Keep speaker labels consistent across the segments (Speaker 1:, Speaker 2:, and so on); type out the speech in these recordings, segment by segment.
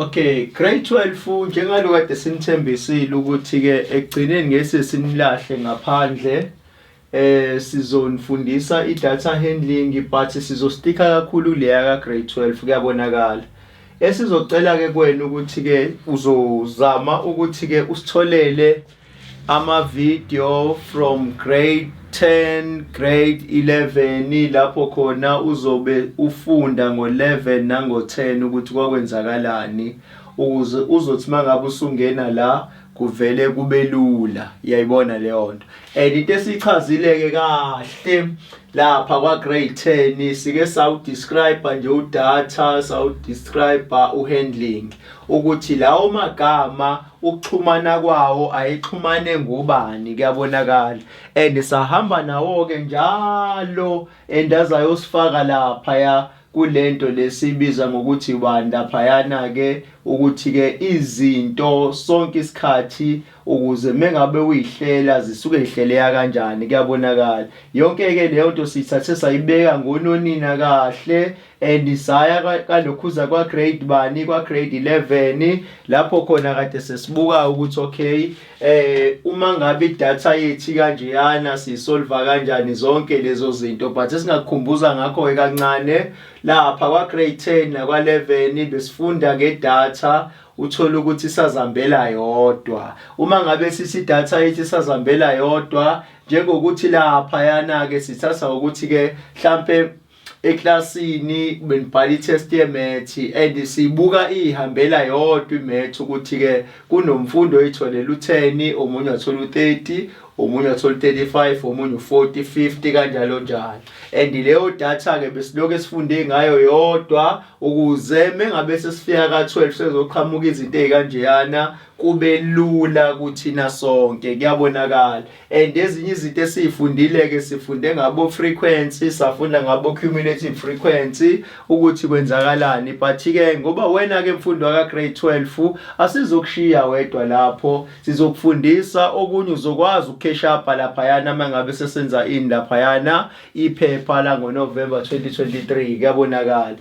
Speaker 1: Okay, grade 12 njengalo kade sinithembisile ukuthi ke ekugcineni ngeke sinilahle ngaphandle sizonifundisa i-data handling but sizosticka kakhulu leya ka grade 12 kuyabonakala. Esizocela ke kwena ukuthi ke uzozama ukuthi ke usitholele ama video from grade 10 grade 11 lapho khona uzobe ufunda ngo11 nango10 ukuthi kwakwenzakalani ukuze uzothi mangabe usungena la kuvele kube lula. Iyayibona leyo nto. Into esichazile ke kahle lapha kwa grade 10 sike sawu describe nje udata, sawu describe uhandling ukuthi lawo magama ukuxhumana kwawo ayixhumane ngobani kuyabonakala sahamba nawo ke njalo azayosifaka lapha ya kulento lesibiza ngokuthi laphayana ke ukuthi ke izinto sonke isikhathi ukuze mengabe uyihlela zisuke ihleleka kanjani kuyabonakala. Yonke ke leyo nto sithathe sayibeka ngononina kahle saya kalokhuza kwa grade bani kwa grade 11 lapho khona kade sesibuka ukuthi okay uma ngabe idata yethi kanjeyana sisolve kanjani zonke lezo zinto but esingakukhumbuza ngakho kancane lapha kwa grade 10 na kwa 11 besifunda ngedata uthola ukuthi isazambela yodwa. Uma ngabe sithi data yethi isazambela yodwa njengokuthi lapha yana ke sithatha ukuthi ke mhlambe eklasini benibhala itest ye-math sibuka ihambela yodwa i-math ukuthi ke kunomfundo oyitholela u10 omunye wathola u30 omunye wathola 35 omunye u40 50 kanjalo njalo leyo data ke besiloke sifunde ngayo yodwa ukuze mengabe sesifika ka12 sezoqhamuka izinto ezikanjeyana kube lula kuthina sonke kuyabonakala. Ezinye izinto esizifundile ke sifunde ngabo frequency, safunda ngabo cumulative frequency ukuthi kwenzakalani but ke ngoba wena ke mfundo ka grade 12 asizokushiya wedwa lapho sizokufundisa okunye uzokwazi ukukesha up lapha yana mangabe sesenza lapha yana iphepha la ngoNovember 2023 kuyabonakala.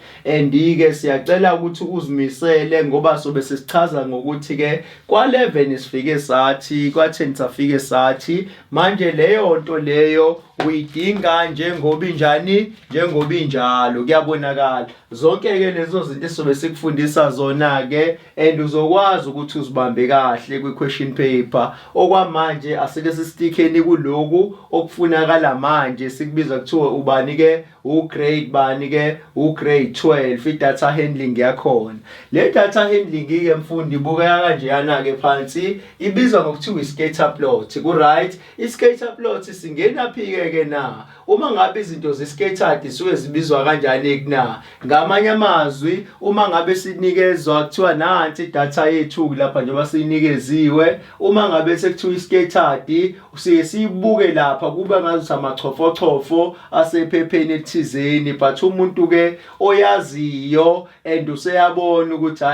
Speaker 1: Ke siyacela ukuthi uzimisele ngoba sobe sesichaza ngokuthi ke kwa 11 sifike sathi kwa 10 safike sathi manje leyo nto leyo uyidinga njengoba injalo kuyabonakala. Zonke ke lezo zinto esobe sikufundisa zona ke uzokwazi ukuthi uzibambe kahle kwi question paper. Okwamanje asike sistikeni kuloku okufunakala manje sikubiza kuthiwa ubani ke ugrade bani ke ugrade 12 idata handling yakhona. Le data handling ke mfundi ibuka kanjeyana ke phansi ibizwa ngokuthiwa iscatter plot ku right. Iscatter plot singena phi ke na uma ngabe izinto zescattered suke zibizwa kanjani kuna ngamanye amazwi uma ngabe sinikezwa kuthiwa nansi data yethu lapha njengoba sinikeziwe uma ngabe sekuthiwa iscattered usiye sibuke lapha kuba ngathi amachofochofo asephepheni elithizeni but umuntu ke oyaziyo useyabona ukuthi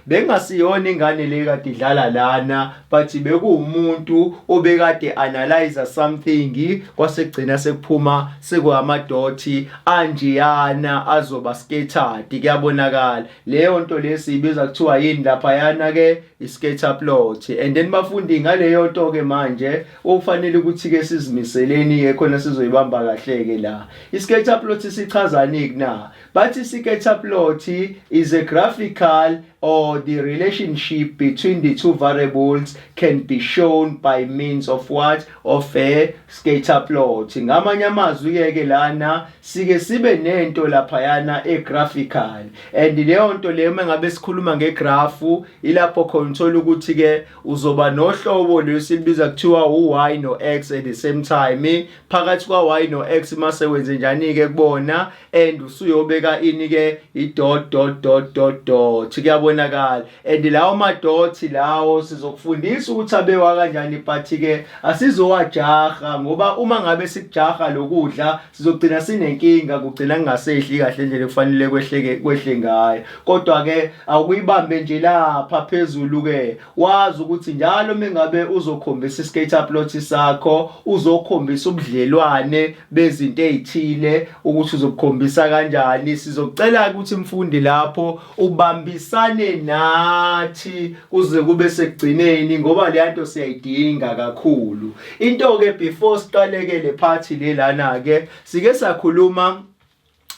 Speaker 1: bengasiyona ingane le kade idlala lana but bekuwumuntu obekade analyze something kwasekugcina sekuphuma sekuamadoti anjiyana azoba scattered kuyabonakala. Leyo nto lesibiza kuthiwa yini lapha yana ke iscatter plot then bafundi ngaleyo nto ke manje ufanele ukuthi ke sizimiseleni ke khona sizoyibamba kahle ke la. Iscatter plot sichazani kuna bathi iscatter plot is a graphical or the relationship between the two variables can be shown by means of what? Of a scatter plot. Ngamanye amazwi ke lana sike sibe nento lapha yana graphical leyo nto leyo mengabe sikhuluma ngegraph ilapho khona uthola ukuthi ke uzoba nohlobo lesibiza kuthiwa uy no x at the same time. Phakathi kwa y no x mase wenze njani ke kubona usuyobeka ini ke i-dot kuyabonakala lawo madoti lawo sizokufundisa ukuthi abewa kanjani but ke asizowajaha ngoba uma ngabe sikujaha lokudla sizogcina sinenkinga kugcina kungasehli kahle nje kufanele kwehle ngayo. Kodwa ke awuyibambe nje lapha phezulu ke wazi ukuthi njalo mengabe uzokhombisa iscatter plot sakho uzokhombisa ubudlelwane bezinto ezithile ukuthi uzokhombisa kanjani. Sizocela ukuthi mfundi lapho ubambisane nixhumane nathi kuze kube sekugcineni ngoba le nto siyayidinga kakhulu. Into-ke before siqaleke le phathi lelana-ke sike sakhuluma,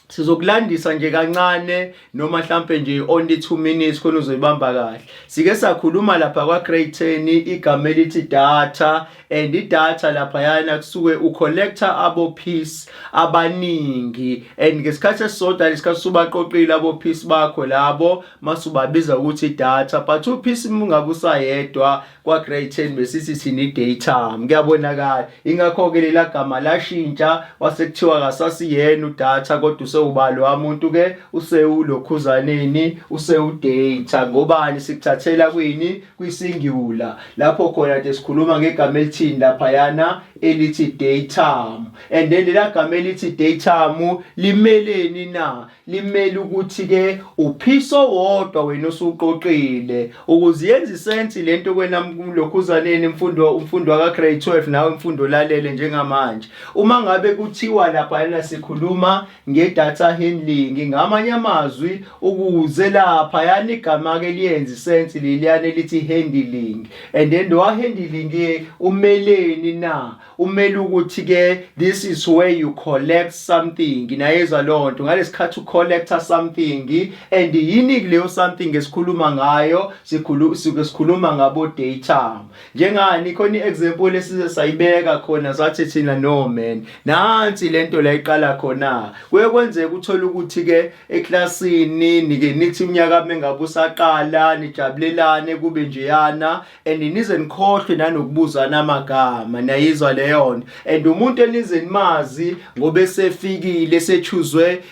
Speaker 1: sizokulandisa nje kancane noma mhlampe nje only 2 minutes khona uzoyibamba kahle. Sike sakhuluma lapha kwa grade 10 igama elithi data, and idata lapha yana kusuke ucollector abo piece abaningi, and ngesikhathi esisodwa lesikhathi subaqoqile abo piece bakho labo masubabiza ukuthi data, but upiece mungabe usayedwa kwa grade 10 besithi thina idata. Kuyabonakala ingakho ke lela gama lashintsha wasekuthiwa kasasiyena udata kodwa ubalo wamuntu ke usewulokhuzaneni usewudata. Ngobani sikuthathela kwini? Kwisingular lapho khona nje sikhuluma ngegama elithini lapha yana elithi datum, and then lela gama elithi datum limeleni na? Limele ukuthi ke uphiso wodwa wena osuqoqile ukuze yenze isense lento kwena lokhuzaneni umfundo wa grade 12 nawe imfundo lalele njengamanje. Uma ngabe kuthiwa lapha yana sikhuluma ngedata handling, ngamanye amazwi ukuze lapha yana igama ke liyenze isense leliyana elithi handling, and then lo handling ke umeleni na? Umele ukuthi ke this is where you collect something. Nayezwa lonto ngalesikhathi collector something, and yini leyo something esikhuluma ngayo? Sikhuluma ngabo data. Njengani khona iexample esize sayibeka khona sathi thina no man nansi lento la iqala khona. Kuyekwenzeka uthola ukuthi ke eclassini nike nithi unyaka mengabe usaqala nijabulelane kube nje yana, and nize nikhohlwe nanokubuzana amagama. Nayizwa leyo nto, and umuntu enize nimazi ngobe sefikile sechuzwe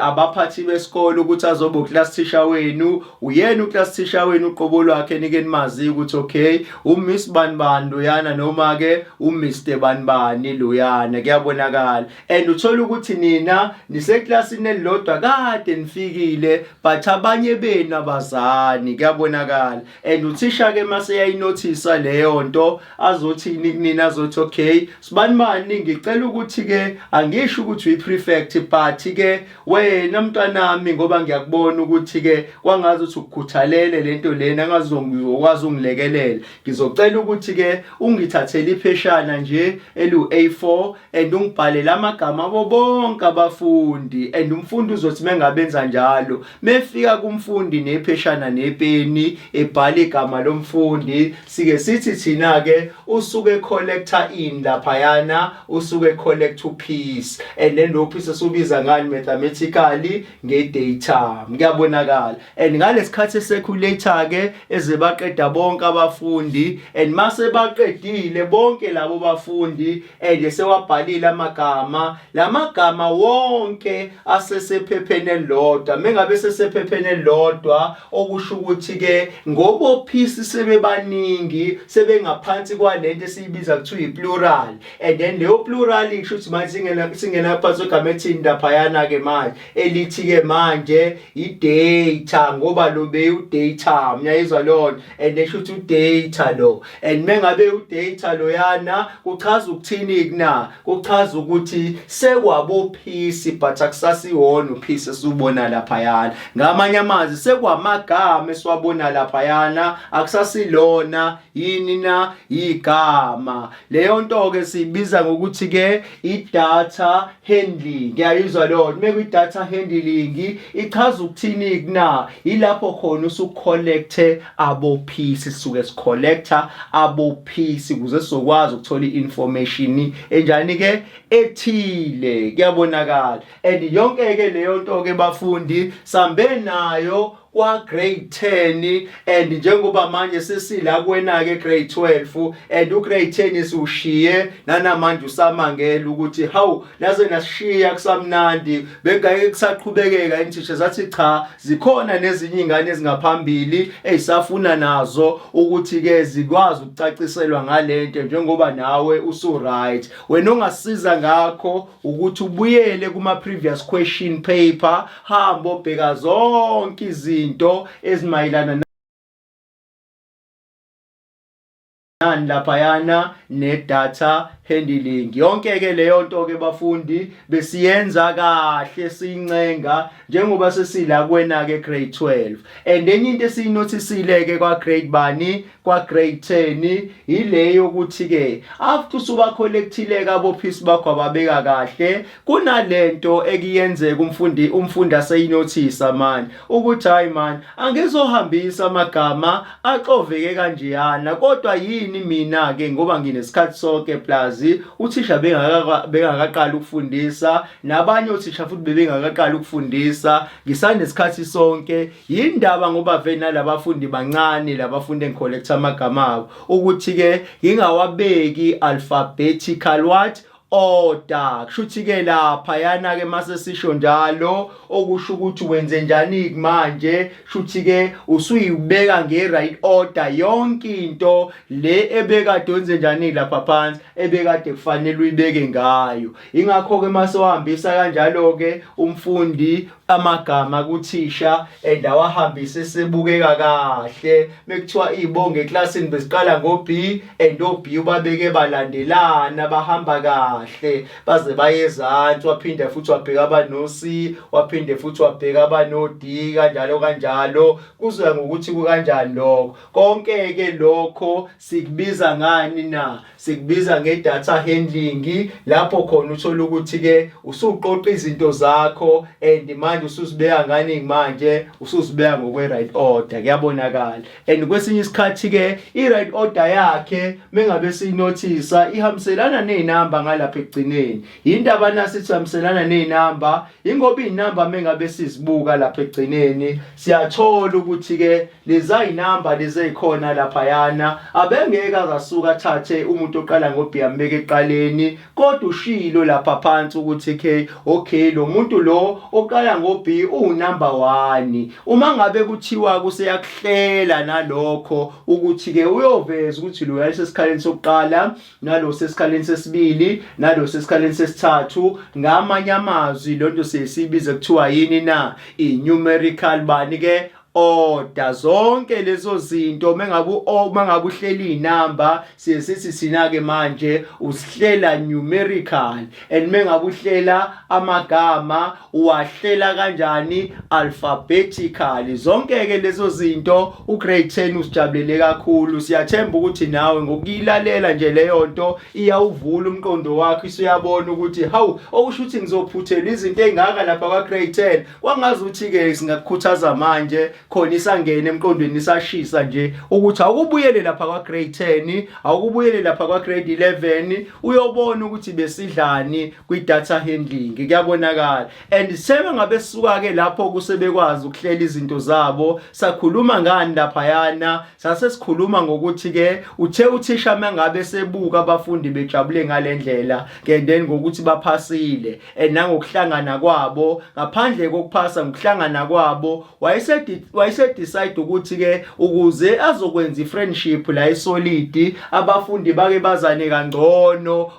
Speaker 1: abaphathi besikole ukuthi azoba uclass teacher wenu, uyena uclass teacher wenu uqobo lwakhe nike nimazi ukuthi okay uMiss Banibani loyana noma ke uMr Banibani loyana. Kuyabonakala, and uthola ukuthi nina niseclassini elilodwa kade nifikile but abanye benu abazani. Kuyabonakala, and uthisha ke mase yayinothisa leyo nto azothini kunina? Azothi okay Sibanibani ngicela ukuthi ke angisho ukuthi uyi-prefect but ke wena mntanami ngoba ngiyakubona ukuthi ke kwangazi ukuthi ukukhuthalele lento lena angazokwazi ungilekelela, ngizocela ukuthi ke ungithathele ipheshana nje elu-A4 and ungibhalele amagama abo bonke abafundi, and umfundi uzothi mengabenza njalo mefika kumfundi nepheshana nepeni ebhala igama lomfundi, sike sithi thina ke usuke collector in lapha yana usuke collect upiece, and then lo piece esubiza ngani mathematically ngedata. Kuyabonakala, and ngalesikhathi seculator ke eze baqeda bonke abafundi, and mase baqedile bonke labo bafundi and sewabhalile amagama, lamagama wonke asesephepheni elilodwa. Mengabe sesephepheni elilodwa okusho ukuthi ke ngobo piece sebebaningi sebengaphansi kwalento esiyibiza kuthiwa i-plural, and then leyo plural isho ukuthi manje singena phansi kwegama elithini lapha yana ke manje elithi ke manje i-data ngoba lo be u-data. Mnyayizwa lona, and esho ukuthi u-data lo, and mengabe u-data lo yana kuchaza ukuthini kuna? Kuchaza ukuthi sekwabo piece but akusasiwona upiece esubona lapha yana. Ngamanye amazwi sekwamagama esiwabona lapha yana akusasilona yini na? Igama. Leyo nto ke sibiza ngokuthi ke i-data handling. Ngiyayizwa lona, mekwi-data handling ichaza ukuthini kuna? Ilapho khona usucollecte abo piece, sisuke sicollector abo piece ukuze sizokwazi ukuthola i-information enjani ke ethile. Kuyabonakala, and yonke ke leyo nto ke bafundi sambe nayo kwa grade 10, and njengoba manje sesila kwena ke grade 12, and ugrade 10 siushiye nanamanje usamangela ukuthi hawu naze nasishiya kusamnandi bengeke kusaqhubekeka. Inthisha zathi cha zikhona nezinye ingane ezingaphambili ezisafuna nazo ukuthi ke zikwazi ukucaciselwa ngalento njengoba nawe usu right. Wena ongasiza ngakho ukuthi ubuyele kuma previous question paper, hamba obheka zonke izinto ezimayilana nani laphayana ne-data handling. Yonke-ke leyo nto-ke bafundi besiyenza kahle siyincenga njengoba sesila kuwena-ke grade 12. And enye into esiyinothisile-ke kwa-grade bani, kwa-grade 10 ile yokuthi-ke after usuba-collectile-ke abophisi bakho ababeka kahle, kunalento ekuyenzeka umfundi aseyinothisa mani ukuthi hayi mani angizohambisa amagama axoveke kanjeyana, kodwa yini mina-ke ngoba nginesikhathi sonke plus uthisha bengakaqala ukufundisa nabanye othisha futhi bebengakaqala ukufundisa, ngisanesikhathi sonke, yindaba ngoba vena labafundi bancane labafundi engicollecta amagama abo ukuthi-ke ngingawabeki alphabetical what order. Kushuthi-ke laphayana-ke mase sisho njalo okusho ukuthi wenze njani manje, shuthi-ke usuyibeka nge-right order yonke into le ebekade wenze njani lapha phansi ebekade kufanele uyibeke ngayo. Ingakho-ke mase wahambisa kanjalo-ke umfundi amagama kuthisha and awahambise sebukeka kahle, mekuthiwa ibonge eklasini besiqala ngo-B and o-B ubabeke balandelana bahamba kahle baze bayezansi, waphinde futhi wabheka abano-C, waphinde futhi wabheka abano-D kanjalo kanjalo, kuzoya ngokuthi kukanjani lokho. Konke-ke lokho sikubiza ngani na? Sikubiza nge-data handling, lapho khona uthola ukuthi-ke usuqoqa izinto zakho and manje usuzibeka ngani manje, usuzibeka ngokwe-right order, kuyabonakala. And kwesinye isikhathi-ke i-right order yakhe mengabe siyinothisa ihambiselana nezinamba ngalapha ekugcineni. Yindaba nasithi ihambiselana nezinamba ingoba izinamba mengabe sizibuka lapha ekugcineni siyathola ukuthi-ke lezazinamba lezikhona laphayana abengeke azasuka athathe umuntu oqala ngo-B ambeke eqaleni, kodwa ushilo lapha phansi ukuthi-ke okay lo muntu lo oqala ngo-B unumber 1. Uma ngabe kuthiwa kuseyakuhlela nalokho ukuthi-ke uyoveza ukuthi lo yayisesikhaleni sokuqala nalo sesikhaleni sesibili nalo sesikhaleni sesithathu, ngamanye amazwi lonto sesibiza kuthiwa yini na, i-numerical bani-ke order. Zonke lezo zinto mengabe uhlela izinamba sithi sina-ke manje usihlela numerical, and mengabe uhlela amagama uwahlela kanjani, alphabetically. Zonke-ke lezo zinto ugrade 10 usijabulele kakhulu. Siyathemba ukuthi nawe ngokuyilalela nje leyo nto iyawuvula umqondo wakho, isuyabona ukuthi hawu okusho ukuthi ngizophuthela izinto ezingaka lapha kwa grade 10. Kwangazi ukuthi-ke singakukhuthaza manje khona isangene emqondweni isashisa nje ukuthi awukubuyele lapha kwa grade 10, awukubuyele lapha kwa grade 11 uyobona ukuthi besidlani kwi-data handling, kuyabonakala. And sebe ngabe sisuka-ke lapho kusebekwazi ukuhlela izinto zabo, sakhuluma ngani laphayana, sasesikhuluma ngokuthi-ke uthe uthisha mengabe sebuka abafundi bejabule ngalendlela and then ngokuthi baphasile and nangokuhlangana kwabo, ngaphandle kokuphasa ngokuhlangana kwabo decide ukuthi-ke ukuze azokwenza i-friendship la isolid, abafundi bake bazane kangcono,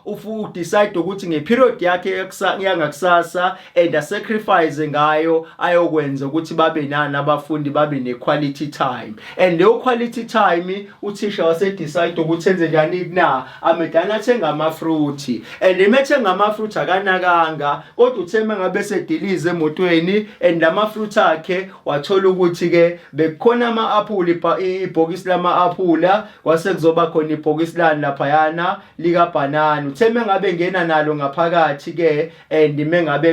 Speaker 1: decide ukuthi ngeperiod yakhe yangakusasa and sacrifice ngayo ayokwenza ukuthi babe nani abafundi babe ne-quality time. And leyo quality time uthisha wase-decide ukuthi enze njani na, amedana athenga ama-fruit, and emethenga ama-fruit akanakanga, kodwa uthe mengabe sedilize emotweni and lama-fruit akhe wathola ukuthi-ke bekhona ama-aphula, ibhokisi lama-aphula, kwase kuzoba khona ibhokisi lani laphayana lika-banana. Uthe mengabe ngena nalo ngaphakathi-ke and mengabe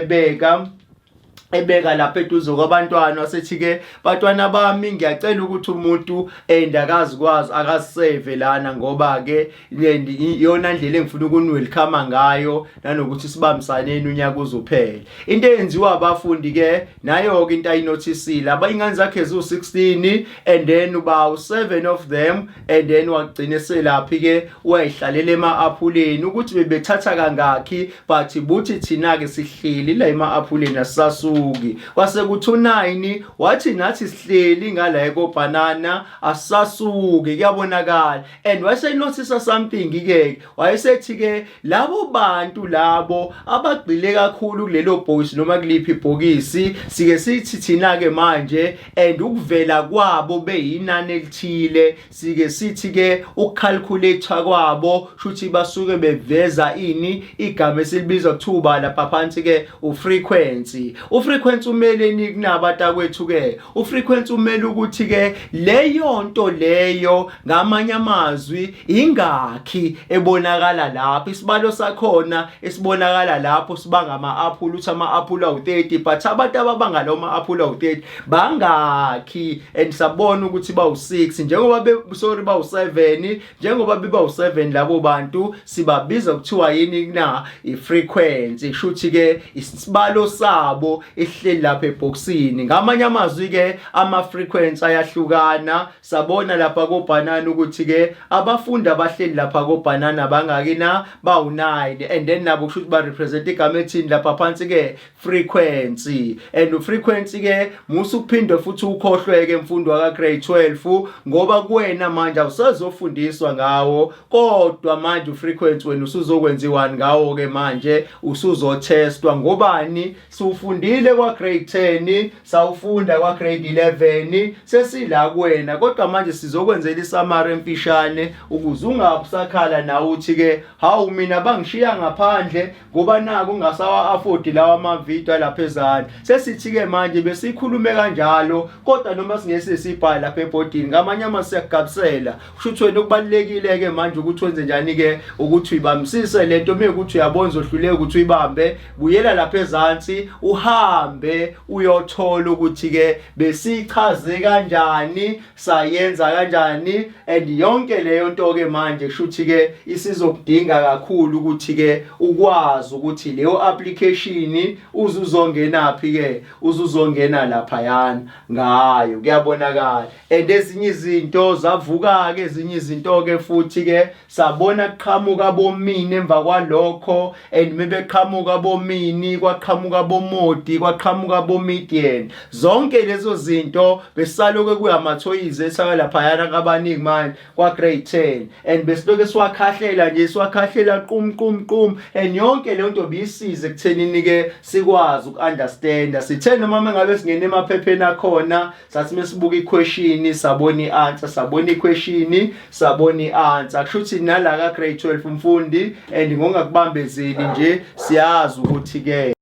Speaker 1: ebeka lapha eduze kwabantwana wasethi-ke bantwana bami ngiyacela ukuthi umuntu akazikwazi akasave lana, ngoba-ke iyona ndlela engifuna ukuni-welcome ngayo nanokuthi sibambisaneni unyaka uzuphela. Into eyenziwa abafundi-ke nayo-ke into ayinothisile, ingane zakhe ziwu-16 and then uba-7 of them and then wagcine selaphi-ke wayihlalela ema-aphuleni ukuthi bebethatha kangakhi, but buthi thina-ke sihleli la ema-aphuleni asisasuki. asasuki. Kwase kuthi u9 wathi nathi sihleli ngala ekobhanana asasuki, kuyabonakala. And wase notice something ke, wayesethi ke labo bantu labo abagxile kakhulu kulelo bhokisi noma kuliphi ibhokisi sike sithi thina ke manje, and ukuvela kwabo beyinani elithile sike sithi ke ukcalculator kwabo shuthi basuke beveza ini igama esilibiza kuthuba lapha phansi ke ufrequency. Ufrequency umele nikunabata kwethu ke, ufrequency umele ukuthi ke leyo nto leyo ngamanye amazwi ingakhi ebonakala lapho. Isibalo sakhona esibonakala lapho sibanga ama-aphula, uthi ama-aphula awu-30, but abantu ababanga lawo ma-aphula awu-30 bangakhi, and sabona ukuthi bawu-6 njengoba bawu-7, njengoba bebawu-7 labo bantu sibabiza kuthiwa yini na i-frequency. Shuthi ke isibalo sabo ehleli lapha ebhokisini. Ngamanye amazwi ke ama-frequency ayahlukana. Sabona lapha kobhanana ukuthi ke abafundi abahleli lapha kobhanana bangaki na bawu-9, and then nabo kusho ukuthi ba-represent igama ethini lapha phansi ke frequency. And frequency ke musu kuphinde futhi ukhohlweke mfundo waka grade 12 ngoba kuwena manje awusazofundiswa ngawo, kodwa manje frequency wena usuzokwenziwani ngawo ke manje usuzotestwa. Ngobani? Siufundile kwa grade 10, sawufunda kwa grade 11, sesila kuwena, kodwa manje sizokwenzela isamari emfishane ukuze ungabusakhala nawe uthi ke hawu mina bangishiya ngaphandle ngoba naku ungasawa afford lawa amavideo lapha ezantsi. Sesithi ke manje besikhulume kanjalo, kodwa noma singese sibhala lapha ebhodini ngamanye ama siyagabisela. Kusho ukuthi wena okubalekile ke manje ukuthi wenze njani ke ukuthi uyibambisise lento, mekuthi uyabona ohluleke ukuthi uyibambe, buyela lapha ezantsi uhambe uyothola ukuthi ke besichaze kanjani, sayenza kanjani, and yonke leyo nto ke manje kusho ukuthi ke isizokudinga kakhulu ukuthi ke ukwazi ukuthi leyo application uzuzongenaphi ke, uzuzongena lapha yana ngayo, kuyabonakala. And ezinye izinto zavuka ke, ezinye izinto ke futhi ke sabona kuqhamuka bomini emva kwalokho, and mebeqhamuka bomini kwaqhamuka bomodi kwaqhamuka bomedian. Zonke lezo zinto besaloke kuyamathoyizi esaka lapha yana kabaningi manje kwa grade 10, and besiloke siwakhahlela nje, siwakhahlela qum, and yonke le nto bisize ekuthenini ke sikwazi ukunderstanda. Sithe noma ngabe singene emaphepheni akhona sathi mesibuka iquestion sabona i-answer, sabona iquestion sabona i-answer. Kusho ukuthi nala ka grade 12 umfundi, and ngongakubambezeli nje siyazi ukuthi ke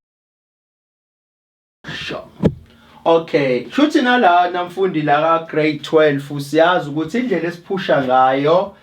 Speaker 1: okay, shuthi nala namfundi la ka grade 12 siyazi ukuthi indlela esiphusha ngayo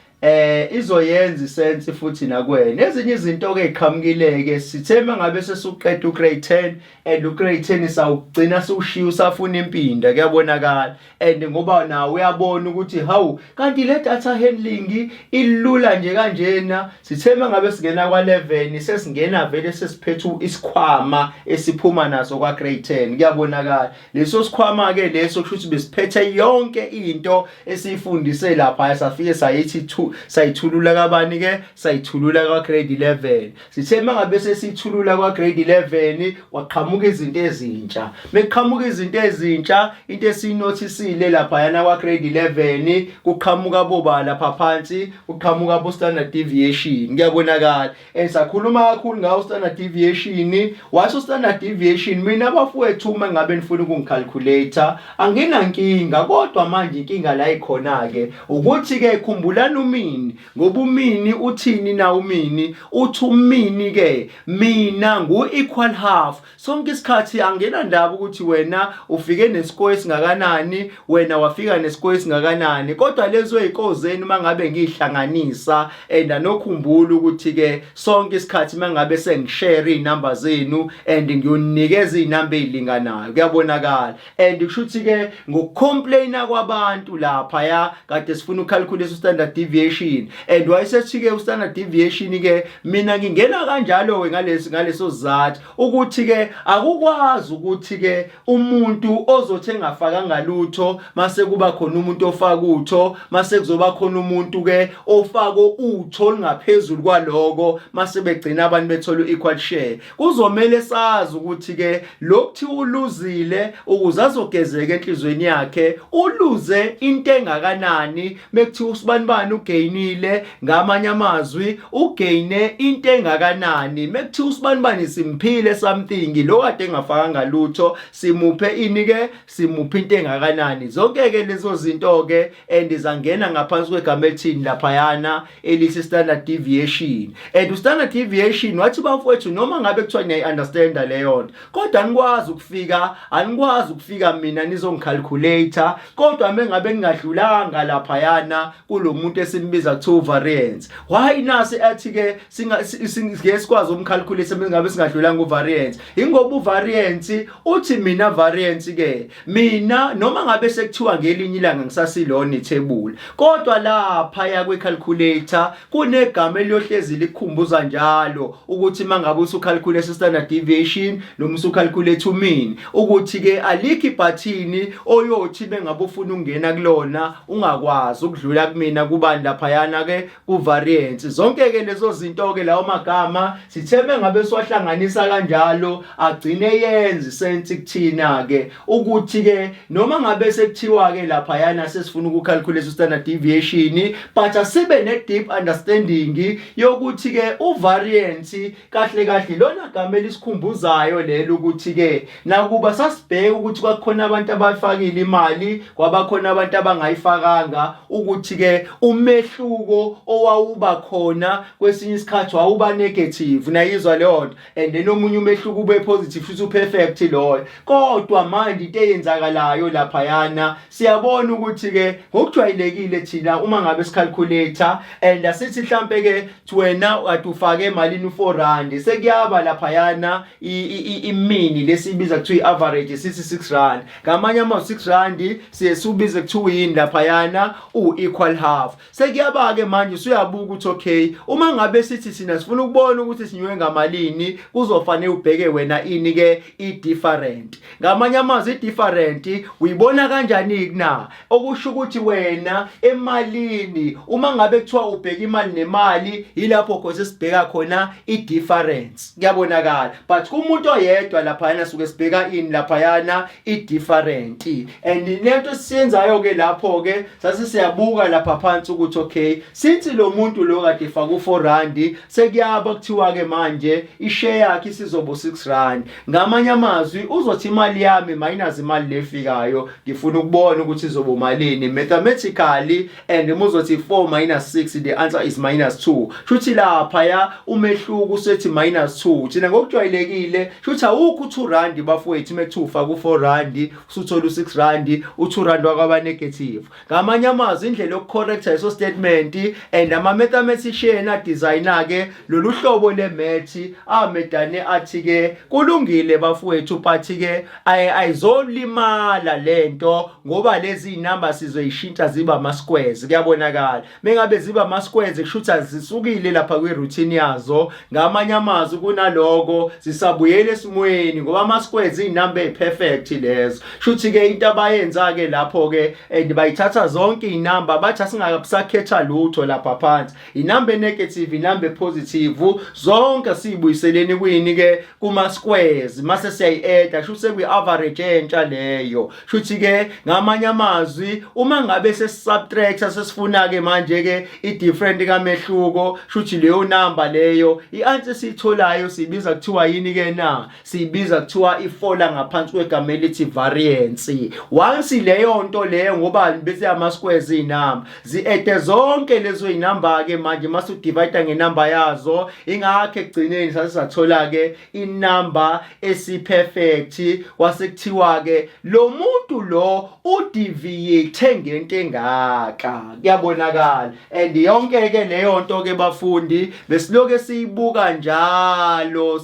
Speaker 1: izoyenza isense futhi nakwena. Ezinye izinto ke eqhamukileke sithe mangabe sesuqeda ugrade 10, and ugrade 10 sawugcina siushiya usafuna impinda, kuyabonakala. And ngoba nawe uyabona ukuthi hawu kanti le data handling ilula nje kanjena, sithe mangabe singena kwa 11 sesingena vele sesiphethe isikhwama esiphuma naso kwa grade 10, kuyabonakala. Leso sikhwama ke leso kusho ukuthi besiphethe yonke into esifundise lapha safike sayithi sayithulula kabani ke, sayithulula kwa grade 11. Sithe mangabe sesithulula kwa grade 11 waqhamuka izinto ezintsha. Mekuqhamuka izinto ezintsha, into esinotisile lapha yana kwa grade 11 kuqhamuka boba lapha phansi, kuqhamuka bo standard deviation, kuyabonakala. Sakhuluma kakhulu ngawo standard deviation. Waso standard deviation mina abafowethu uma ngabe nifuna ukungicalculator anginankinga, kodwa manje inkinga la ikhona ke ukuthi ke khumbulani umini, ngoba umini uthini na umini? Uthi umini ke mina ngu equal half. Sonke isikhathi angena ndaba ukuthi wena ufike nescore esingakanani, wena wafika nescore esingakanani, kodwa lezo ikozeni mangabe ngihlanganisa and anokhumbula ukuthi ke sonke isikhathi mangabe sengishare inamba zenu and ngiyonikeza inamba ezilinganayo, kuyabonakala. And kusho ukuthi ke ngokucomplaina kwabantu lapha ya kade sifuna ucalculate standard deviation deviation. And wayesethi-ke u-standard deviation-ke mina ngingena kanjalo-ke ngaleso sizathu ukuthi-ke akukwazi ukuthi-ke umuntu ozothi engafakanga lutho mase kuba khona umuntu ofaka utho, mase kuzoba khona umuntu-ke ofaka utho olungaphezulu kwaloko, mase begcina abantu bethola equal share. Kuzomele sazi ukuthi-ke lokhu uluzile ukuze azogezeka enhlizweni yakhe, uluze into engakanani. Mekuthiwa usibanibani ugainile, ngamanye amazwi ugaine into engakanani. Mekuthiwa usibanibani simphile something lo kade engafakanga lutho, simuphe ini-ke, simuphe into engakanani. Zonke-ke lezo zinto-ke zangena ngaphansi kwegama elithini laphayana elithi standard deviation. And standard deviation wathi bafowethu noma ngabe kuthiwa niyayi-understanda leyo nto, kodwa anikwazi ukufika mina nizongicalculator, kodwa mengabe ngingadlulanga laphayana kulo muntu esimbiza kuthiwa variance. Why nasi athi-ke singeke sikwazi umcalculate mengabe singadlulanga uvariance? Ingoba uvariance uthi mina variance-ke mina noma ngabe sekuthiwa ngelinye ilanga ngisasilona ithebula, kodwa laphaya kwe-calculator kunegama eliyohlezi likukhumbuza njalo ukuthi mangabe usucalculate standard deviation noma usucalculate mean, ukuthi-ke alikho ibhathini oyothi bengabe ufuna ukungena kulona ungakwazi ukudlula kumina kubani laphayana-ke ku-variance. Zonke-ke lezo zinto-ke lawo magama sithe bengabe siwahlanganisa kanjalo agcine yenza isense kuthina-ke ukuthi-ke noma ngabe sekuthiwa-ke laphayana sesifuna ukucalculate standard deviation, but asibe ne-deep understanding yokuthi-ke uvariance kahle kahle lona gama elisikhumbuzayo lelo ukuthi-ke nakuba sasibheka ukuthi kwakhona abantu abafakile imali kwabakhona abantu abangayifakanga, ukuthi-ke umehluko owawuba khona kwesinye isikhathi wawuba negative, nayizwa leyo nto, and then omunye umehluko ube positive futhi uperfect loyo. Kodwa manje into eyenzakalayo laphayana siyabona ukuthi-ke ngokujwayelekile thina uma ngabe sicalculator and asithi mhlampe-ke wena ade ufake emalini u4 sekuyaba laphayana imini lesibiza kuthiwa i-average sithi R6. Ngamanye amazwi R6 siye siubize kuthiwa yini laphayana u-equal half. Sekuyaba-ke manje usuyabuka ukuthi okay, uma ngabe sithi sina sifuna ukubona ukuthi sinyuke ngamalini, kuzofanele ubheke wena ini-ke i-different. Ngamanye amazwi i-different uyibona kanjani na? Okusho ukuthi wena emalini uma ngabe kuthiwa ubheka imali nemali yilapho khona sibheka khona i-difference, kuyabonakala. But kumuntu oyedwa laphayana suke sibheka ini laphayana i-different. And lento siyenzayo-ke lapho-ke sase siyabuka lapha phansi ukuthi okay, since lo muntu lo kade efaka u4 sekuyaba kuthiwa-ke manje ishare yakhe isizoba u6. Ngamanye amazwi uzothi imali yami minus imali lefikayo ngifuna ukubona ukuthi izoba malini mathematically, and muzothi 4 minus 6 the answer is -2. Shuthi laphaya umehluko usethi -2. Thina ngokujwayelekile shuthi awukho u2 bafowethu mekuthiwa ufaka u4 usuthola u6, u2 wakwaba negative. Ngamanye amazwi indlela yokucorrecta iso statement and ama-mathematician adesigner-ke lolu hlobo le-math amedane athi-ke kulungile bafowethu, but-ke ayizolimala lento ngoba lezi number sizoyishintsha ziba ama-squares, kuyabonakala. Mengabe ziba ama-squares kushuthi azisukile lapha kwi-routine yazo. Ngamanye amazwi kunaloko zisabuyela esimweni ngoba ama-squares iy'number eyi-perfect lezo. Shuthi-ke into abayenza-ke lapho-ke and bayithatha zonke iy'number bathi asingabisakhetha lutho lapha phansi, inumber negative, inumber positive, zonke siyibuyiseleni kwini-ke kuma-squares mase siyayi-add, shuthi sekuyi-average entsha leyo. Shuthi-ke ngamanye amazwi uma ngabe sesisubtracta sesifuna-ke manje-ke i-different kamehluko, shuthi leyo number leyo i-answer esiyitholayo siyibiza kuthiwa yini-ke na? Siyibiza kuthiwa ifola ngaphansi kwegama elithi variance. Once leyo nto leyo ngoba bese ama-squares iy'number zi-add zonke lezo y'number-ke manje mase udivide ngenumber yazo, ingakho ekugcineni sasizathola-ke inumber esi-perfect. Kwasekuthiwa-ke lo muntu lo udeviate ngento engaka, kuyabonakala. And yonke-ke leyo nto-ke bafundi besiloke siyibuka njalo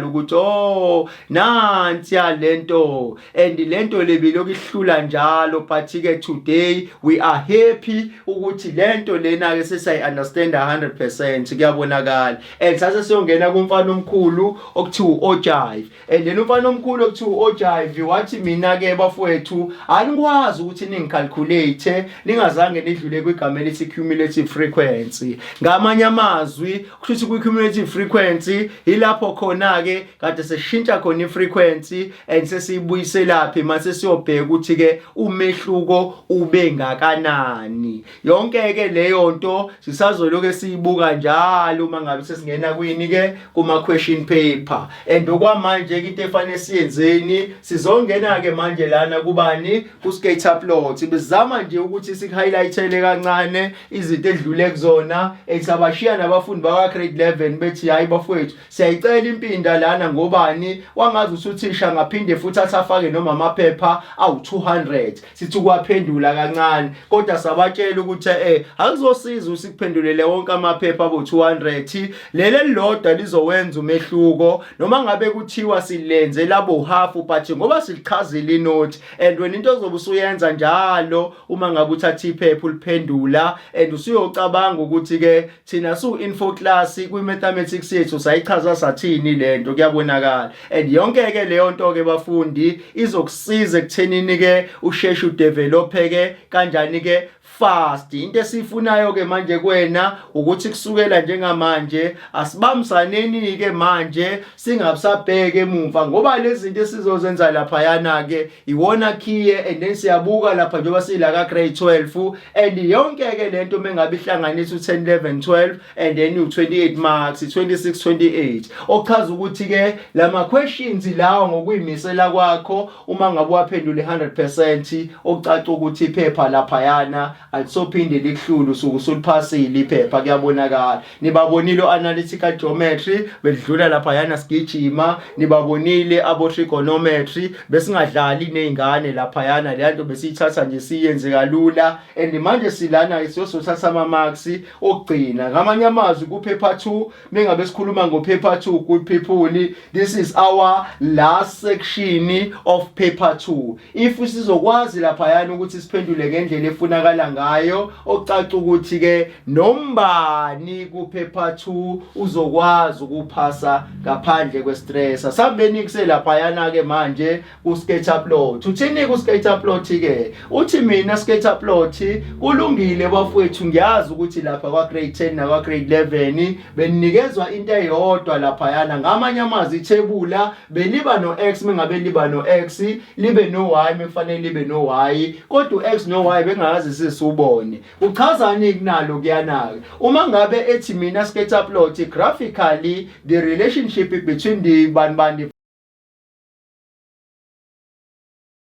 Speaker 1: ukuthi oh nansi lento, and lento lebiloku ihlula njalo, but-ke today we we are happy ukuthi lento lena ke sesiyi-understand 100% kuyabonakala. And sase siyongena kumfana omkhulu okuthiwa Ojive, and then umfana omkhulu okuthiwa Ojive wathi mina ke bafowethu anikwazi ukuthi ningicalculate ningazange nidlule kwigama elithi cumulative frequency. Ngamanye amazwi kushuthi kwi-cumulative frequency ilapho khona ke kade seshintsha khona i-frequency and sesiyibuyiselaphi mase siyobheka ukuthi ke umehluko ube ngakanani. Yonke ke leyo nto sisazoloke siyibuka njalo uma ngabe sesingena kwini ke kuma question paper. And okwamanje ke into efanele siyenzeni sizongena ke manje lana kubani ku Scatterplot bizama nje ukuthi sikhighlightele kancane izinto edlule kuzona esabashiya nabafundi baka grade 11 bethi hayi bafowethu siyayicela impinda lana ngobani wangazi usuthisha ngaphinde futhi athafake noma amaphepha awu200 sithi kwaphendula kancane kodwa sabatshela ukuthi akuzosiza usikuphendulele wonke amaphepha abo200 lele lilodwa lizowenza umehluko noma ngabe kuthiwa silenze labo half but ngoba silichazile inote and wena into ozobe usuyenza njalo uma ngabe uthatha iphepha uliphendula and usuyocabanga ukuthi ke thina su info class kwi mathematics yethu sayichaza sathini lento kuyabonakala and yonke ke leyo nto ke bafundi izokusiza ekuthenini ke usheshe udevelope ke kanjani ke fast. Into esifunayo ke manje kwena ukuthi kusukela njengamanje asibamsaneni ke manje singabusabheke emuva ngoba lezi zinto esizozenza lapha yana ke iwona khiye and then siyabuka lapha njengoba sila ka grade 12 and yonke ke lento mengabe ihlanganisa u10 11 12 and then u28 marks 26 28 okuchaza ukuthi ke lama questions lawo ngokuyimisela kwakho uma ngabe waphendula 100% okucaca ukuthi iphepha lapha yana alisophinde lihlulu suku suliphasile iphepha kuyabonakala. Nibabonile analytical geometry bedlula lapha yana sigijima, nibabonile abo trigonometry besingadlali nezingane lapha yana lento besiyithatha nje siyenze kalula and manje silana isiyosothatha ama marks ogcina. Ngamanye amazwi ku paper 2 mengabe sikhuluma ngo paper 2 good people, this is our last section of paper 2. If sizokwazi lapha yana ukuthi siphendule ngendlela efunakala ngayo ocaca ukuthi ke nombani ku paper 2 uzokwazi ukuphasa ngaphandle kwe stress. Asambeni kuselapha yana ke manje ku Scatterplot. Uthini ku Scatterplot ke? Uthi mina Scatterplot kulungile bafowethu ngiyazi ukuthi lapha kwa grade 10 na kwa grade 11 benikezwa into eyodwa lapha yana. Ngamanye amazwi ithebula beliba no x mengabe liba no x libe no y mekufanele libe no y kodwa x no y bengazi sisubone. Uchazani kunalo kuyanaka. Uma ngabe ethi mina Scatterplot graphically the relationship between the band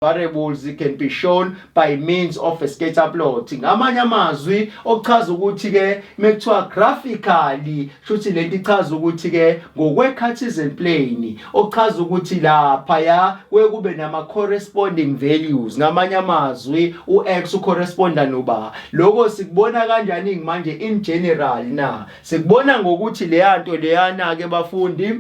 Speaker 1: variables can be shown by means of a Scatterplot. Ngamanye amazwi okuchaza ukuthi ke mekuthiwa graphically shuthi lento ichaza ukuthi ke ngokwe Cartesian plane okuchaza ukuthi lapha ya kube nama corresponding values. Ngamanye amazwi ux ucorresponda noba. Lokho sikubona kanjani manje in general na sikubona ngokuthi leyanto leyana ke bafundi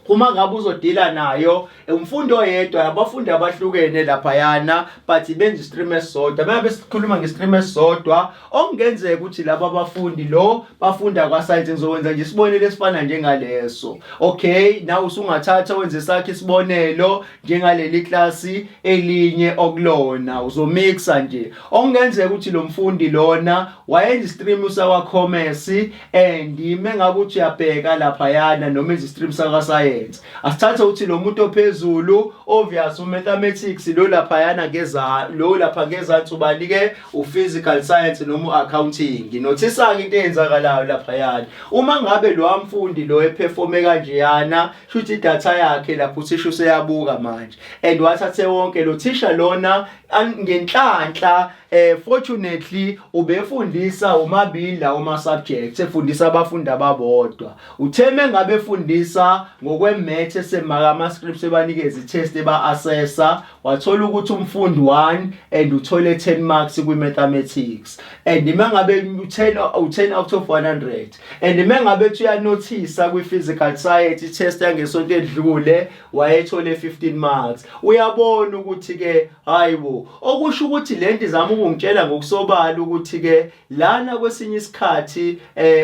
Speaker 1: uma ngabe uzodila nayo umfundi oyedwa abafundi abahlukene lapha yana but benza stream esodwa. Uma besikhuluma nge-stream esodwa okungenzeka ukuthi laba abafundi lo bafunda kwa science ngizokwenza nje isibonelo esifana njengaleso. Okay, now usungathatha wenze sakhe isibonelo njengaleli class elinye okulona uzomixa nje. Okungenzeka ukuthi lo mfundi lona wayenza stream usakwa commerce and mengabe uthi uyabheka lapha yana noma enza stream sakwa science asithathe uthi lo muntu ophezulu obvious mathematics lo lapha yana ngeza lo lapha ngezansi ubani ke physical science noma accounting. Nothisa ke into eyenzakalayo lapha yana uma ngabe lo mfundi lo eperforme kanje yana shuthi idata yakhe lapho uthisha useyabuka manje and wathathe wonke lo thisha lona ngenhlanhla fortunately ubefundisa umabili la uma subjects efundisa abafundi ababodwa. Utheme ngabe efundisa ngokwemathe semaka ama-scripts ebanikeza i-test eba-assessa wathola ukuthi umfundi 1 and uthole 10 marks kwi-mathematics and mangabe u10 out of 100 and mangabe uyanothisa kwi-physical science i-test yangesonto edlule wayethole 15 marks. Uyabona ukuthi ke hayibo okusho ukuthi lento izama ukungitshela ngokusobala ukuthi ke lana kwesinye isikhathi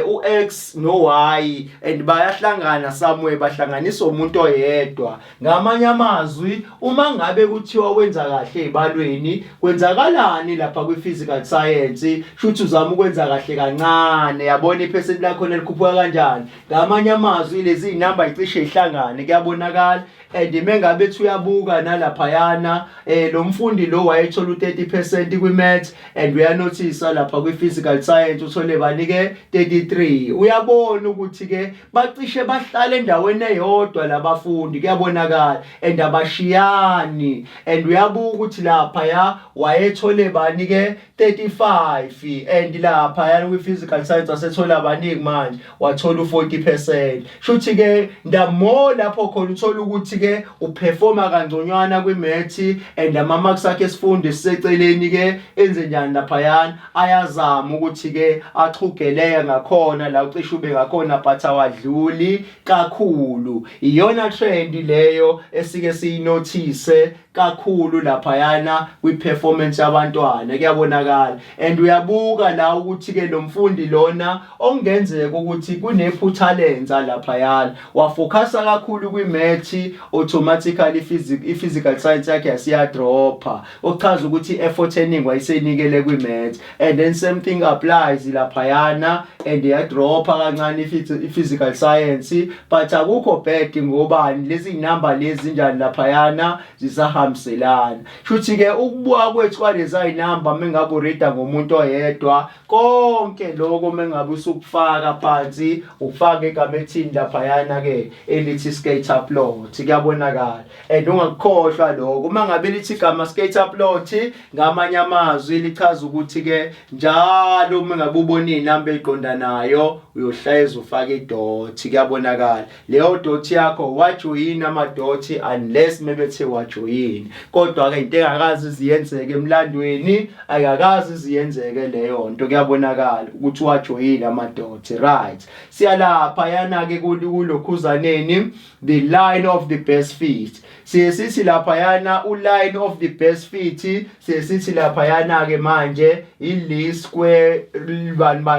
Speaker 1: u-X no-Y and bayahlangana somewhere bahlanganiswa umuntu oyedwa. Ngamanye amazwi uma ngabe kuthiwa wenza kahle ezibalweni kwenzakalani lapha kwi-physical science shuthi uzama ukwenza kahle kancane yabona iphesenti lakho likhuphuka kanjani. Ngamanye amazwi lezi number icishe ihlangane kuyabonakala and mengabe uyabuka nalaphayana lo mfundi lo wayethola u30% kwi-math and uyanothisa lapha kwi-physical science uthole banike 33. Uyabona ukuthi ke bacishe bahlala endaweni eyodwa labafundi kuyabonakala and abashiyani and uyabuka ukuthi lapha ya wayethole banike 35 and lapha yana kwi-physical science wasethola abaningi manje wathola u40%. Shuthi ke ndamo lapho khona uthola ukuthi ke uperforma kangconywana kwi-math and ama-marks akhe esifundo siseceleni ke enze njani lapha yana ayazama ukuthi ke axhugeleke ngakhona la ucishe ube ngakhona but awadluli kakhulu. Iyona trend leyo esike siyinothise kakhulu lapha yana kwi-performance yabantwana kuyabonakala and uyabuka la ukuthi ke lo mfundi lona okungenzeka ukuthi kunephutha lenza lapha yana wafocusa kakhulu kwi-math automatically i-physical science yakhe yasiyadropha okuchaza ukuthi i-effort eningi wayisenikele kwi-math and then same thing applies lapha yana and yadropha kancane i-physical science but akukho bad ngobani lezi number lezi njani lapha yana zisahambiselana. Shuthi ke ukubuka kwethu kwalezi number mengabe urida ngomuntu oyedwa konke lokho mengabe usukufaka phansi ufaka egamethini lapha yana ke elithi scatter plot kuyabonakala and ungakukhohlwa lokho uma ngabe lithi igama scatter plot ngamanye amazwi lichaza ukuthi ke njalo mengabe ubona inamba eqondanayo uyohleza ufaka idot kuyabonakala leyo dot yakho wajoyina ama dot unless mebethe wajoyina kodwa ke into engakazi ziyenzeke emlandweni ayakazi ziyenzeke leyo nto kuyabonakala ukuthi wajoyina ama dot right. Siyalapha yana ke kulokhuzaneni the line of the best fit sithi lapha yana u-line of the best fit sithi lapha yana ke manje i-least square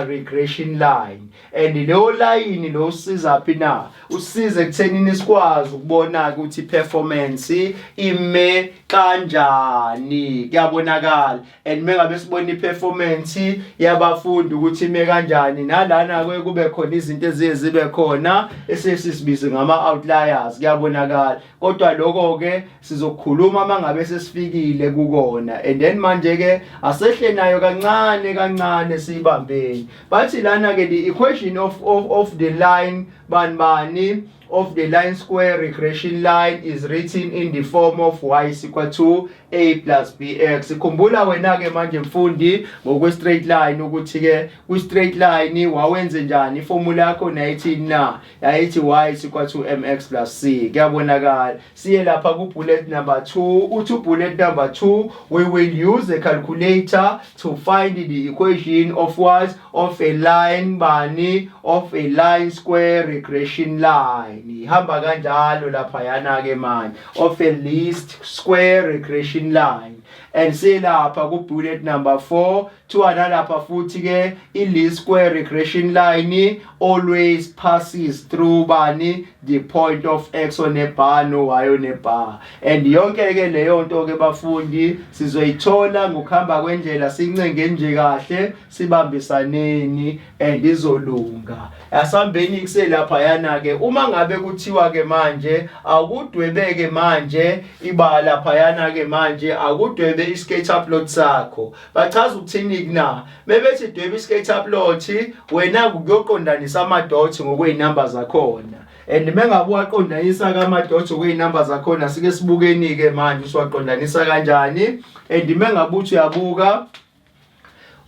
Speaker 1: regression line and leyo line lo usiza phi na usize ekuthenini sikwazi ukubona ukuthi performance ime kanjani kuyabonakala and mengabe sibona iperformance yabafundi ukuthi ime kanjani nalana kube khona izinto ezibe khona esesibize ngama outliers kuyabonakala kodwa lokho ke sizokhuluma mangabe sesifikile kukona and then manje ke asehle nayo kancane sibambeni bathi lana ke the equation of the line bani of the line square regression line is written in the form of y is equal to a plus bx. Khumbula wena ke manje mfundi ngokwe straight line ukuthi ke ku straight line wawenze njani iformula yakho nayithini na yayithi y is equal to mx plus c kuyabonakala. Siye lapha ku bullet number 2 uthi bullet number 2 we will use a calculator to find the equation of what of a line bani of a line square regression line ihamba kanjalo lapha yana ke manje of a least square regression line and say lapha ku bullet number 4 tuwana lapha futhi ke i-least square regression line always passes through bani the point of x on a bar no y on a bar and yonke ke leyo nto ke bafundi sizoyithola ngokuhamba kwendlela sincenge nje kahle sibambisaneni and izolunga. Asambeni kuselapha yana ke uma ngabe kuthiwa ke manje akudwebeke manje ibala lapha yana ke manje akudwebe i-scatter plot sakho bachaza ukuthini na mebethi dwebe i-scatter plot wena kuyoqondanisa ama dots ngokweinamba zakhona and mengabe waqondanisa kama dots ngokweinamba zakhona sike sibukeni ke manje usiwaqondanisa kanjani and mengabe uthi uyabuka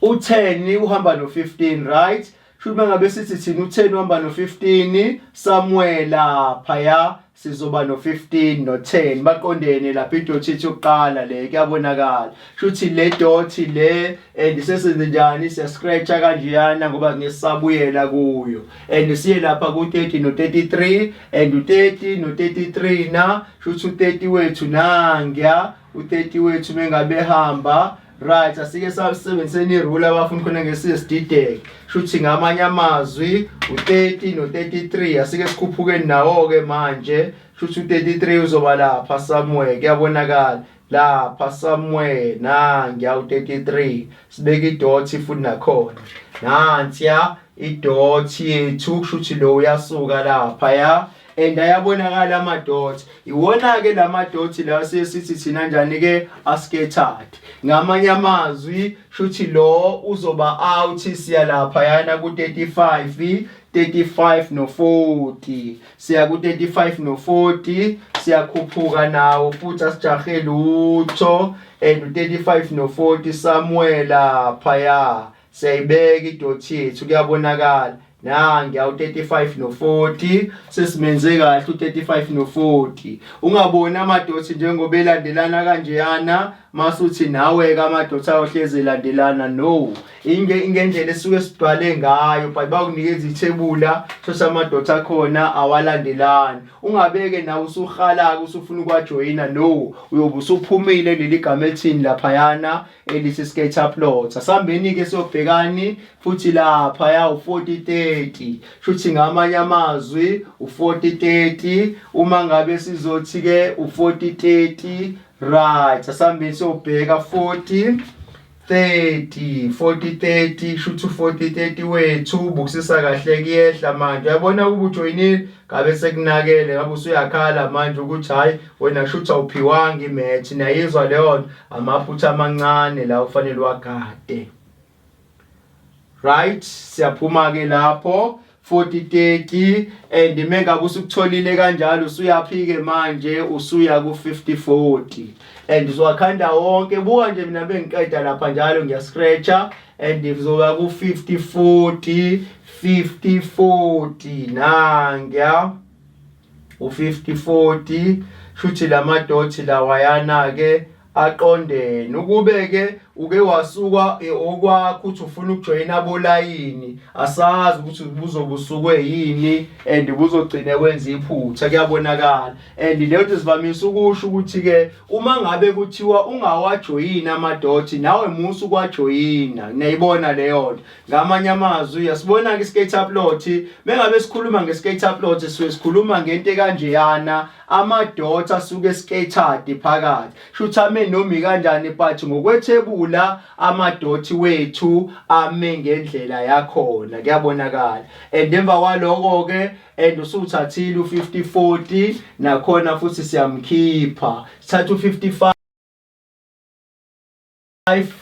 Speaker 1: u10 uhamba no15 right Shuthi mangabe sithi thina u10 uhamba no15 somewhere lapha sizoba no15 no10 baqondene lapha idot ithi yokuqala le kuyabonakala. Shuthi le dot le and sesenze njani siya scratcha kanjeyana ngoba ngesabuyela kuyo and siye lapha ku30 no33 and u30 no33 na shuthi u30 wethu nangya u30 wethu mengabe hamba right asike sasebenziseni irule abafuna khona ngeCSD deck shuthi ngamanye amazwi u30 no33 asike sikhuphukeni nawo ke manje shuthi u33 uzoba lapha somewhere kuyabonakala lapha somewhere nangiya u33 sibeke idot futhi nakhona nansiya idot yethu shuthi lo uyasuka lapha and ayabonakala ama dots iwona ke lama dots la sesithi thina kanjani ke ascattered ngamanye amazwi shuthi lo uzoba out siya lapha yana ku 35 no40 siya ku 35 no40 siyakhuphuka nawo futhi asijahe lutho and u35 no40 somewhere lapha siyayibeka idot yethu kuyabonakala nangiya u35 no40 sesimenze kahle u35 no40 ungaboni amadothi njengoba elandelana kanjeyana masuthi nawe ke amadothi ayohleze elandelana no ingendlela esuke sibhale ngayo bakunikeza ithebula sosamadothi akhona awalandelani ungabeke nawe usuhalaka usufuna ukwajoyina no uyobe usuphumile leli gama elithini lapha yana elisi scatter plot asambeni ke siyobhekani futhi lapha u4030 shuthi ngamanye amazwi u4030 uma ngabe sizothi ke u4030 right asambeni siyobheka 4030 shuthi u4030 wethu bukusisa kahle kuyehla manje uyabona ukuba ujoyinile ngabe sekunakele ngabe usuyakhala manje ukuthi hayi wena shuthi awuphiwanga imatch nayizwa leyo amaphutha amancane la ufanele wagade right siyaphuma ke lapho 4030 and mengabe usukutholile kanjalo usuyaphike manje usuya ku 5040 and uzowakhanda wonke buka nje mina bengiqeda lapha njalo ngiya scratcha and izoba ku 5040 nangiya u5040 shuthi lama dots lawa yana ke aqondene ukube ke uke wasuka okwakho uthi ufuna ukujoyina abolayini asazi ukuthi ubuzobusukwe yini and buzogcina kwenza iphutha kuyabonakala and leyo sivamise ukusho ukuthi ke uma ngabe kuthiwa ungawajoyina amadot nawe musu kwajoyina niyayibona leyo ngamanye amazwi yasibona ke scatter plot mengabe sikhuluma ngescatter plot sikhuluma ngento kanjeyana amadot asuke scattered phakathi shuthi ame noma kanjani but ngokwethebula amadot wethu ame ngendlela yakhona kuyabonakala and emva kwaloko ke and usuthathile u5040 nakhona futhi siyamkhipha sithatha u55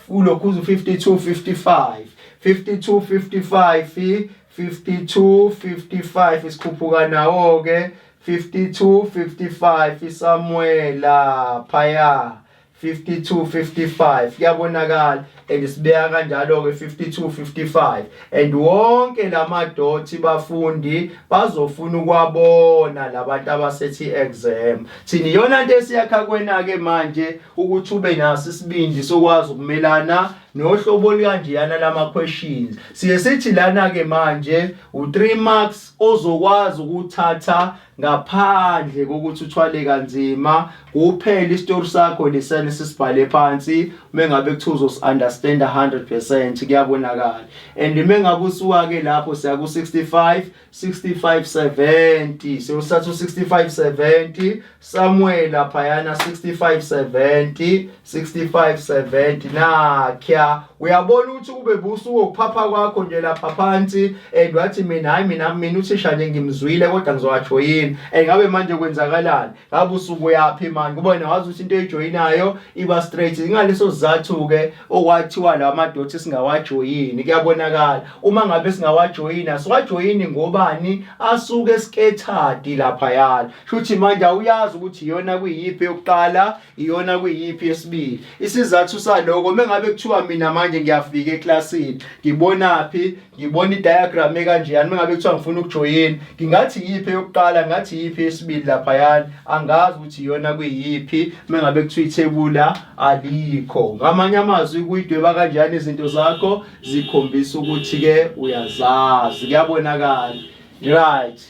Speaker 1: ulokhuza u5255 isikhuphuka nawo ke 5255 somewhere lapha 5255 kuyabonakala and sibeka kanjalo ke 5255 and wonke lamadot bafundi bazofuna ukwabona labantu abasethi exam thini yona into esiyakha kwena ke manje ukuthi ube naso isibindi sokwazi ukumelana nohlobo kanjeyana lama questions siye sithi lana ke manje u3 marks ozokwazi ukuthatha ngaphandle kokuthi uthwale kanzima kuphela istory sakho lesane sisibhale phansi mengabe kuthuzo understand 100% kuyabonakala and mengabe usuka ke lapho siya ku 65 70 sewusathu 6570 somewhere lapha yana 6570 nakya uyabona ukuthi kube busuku ukuphapha kwakho nje lapha phansi and wathi mina uthisha nje ngimzwile kodwa ngizowajoyina engabe manje kwenzakalani ngabe usuku uyaphima manje kuba nawazi ukuthi into ejoyinayo iba straight ingaleso sizathu ke okwazi kwathiwa la madothi singawajoyini, kuyabonakala. Uma ngabe singawajoyina, siwajoyini ngobani? Asuke scattered laphayana. Shuthi manje awuyazi ukuthi iyona kuyiphi yokuqala, iyona kuyiphi yesibili. Isizathu saloko, mengabe kuthiwa mina manje ngiyafika eklasini, ngibonaphi? Ngibona idiagram ekanjeyani. Mengabe kuthiwa ngifuna ukujoyina, ngingathi yiphi yokuqala, ngathi yiphi yesibili laphayana, angazi ukuthi iyona kuyiphi mengabe kuthiwa ithebula alikho. Ngamanye amazwi kuyidweba kanjani izinto zakho zikhombisa ukuthi ke uyazazi, kuyabonakala. Right,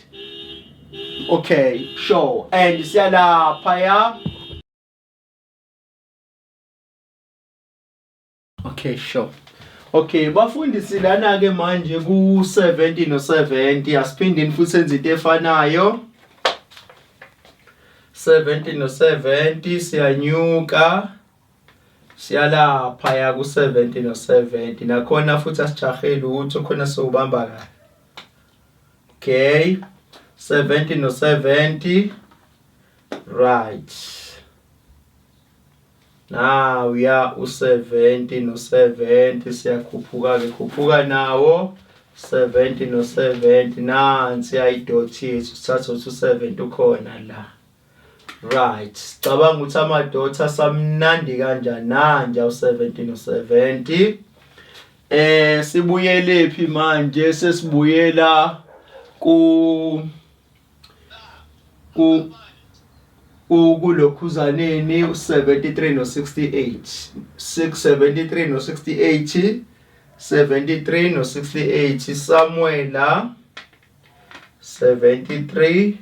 Speaker 1: okay, sure. And siyalapha ya. Okay, sure. Okay, bafundisi lana ke manje ku 70 no 70 asiphindeni futhi senze into efanayo. 70 no 70 siyanyuka siyalapha ya ku 70 no 70 nakhona futhi asijaheli ukuthi khona sobamba kahle. Okay, 70 no 70, right. Now we are u70 no 70 siyakhuphuka ke khuphuka nawo 70 no 70 nansi ayidot yethu sithatha u70 ukhona la. Right, cabanga ukuthi amadot asamnandi kanjani nanja u70 no 70. Sibuyele phi manje? Sesibuyela kulokhuzaneni u73 no 68. 673 no 68, 73 no 68 Samuela 73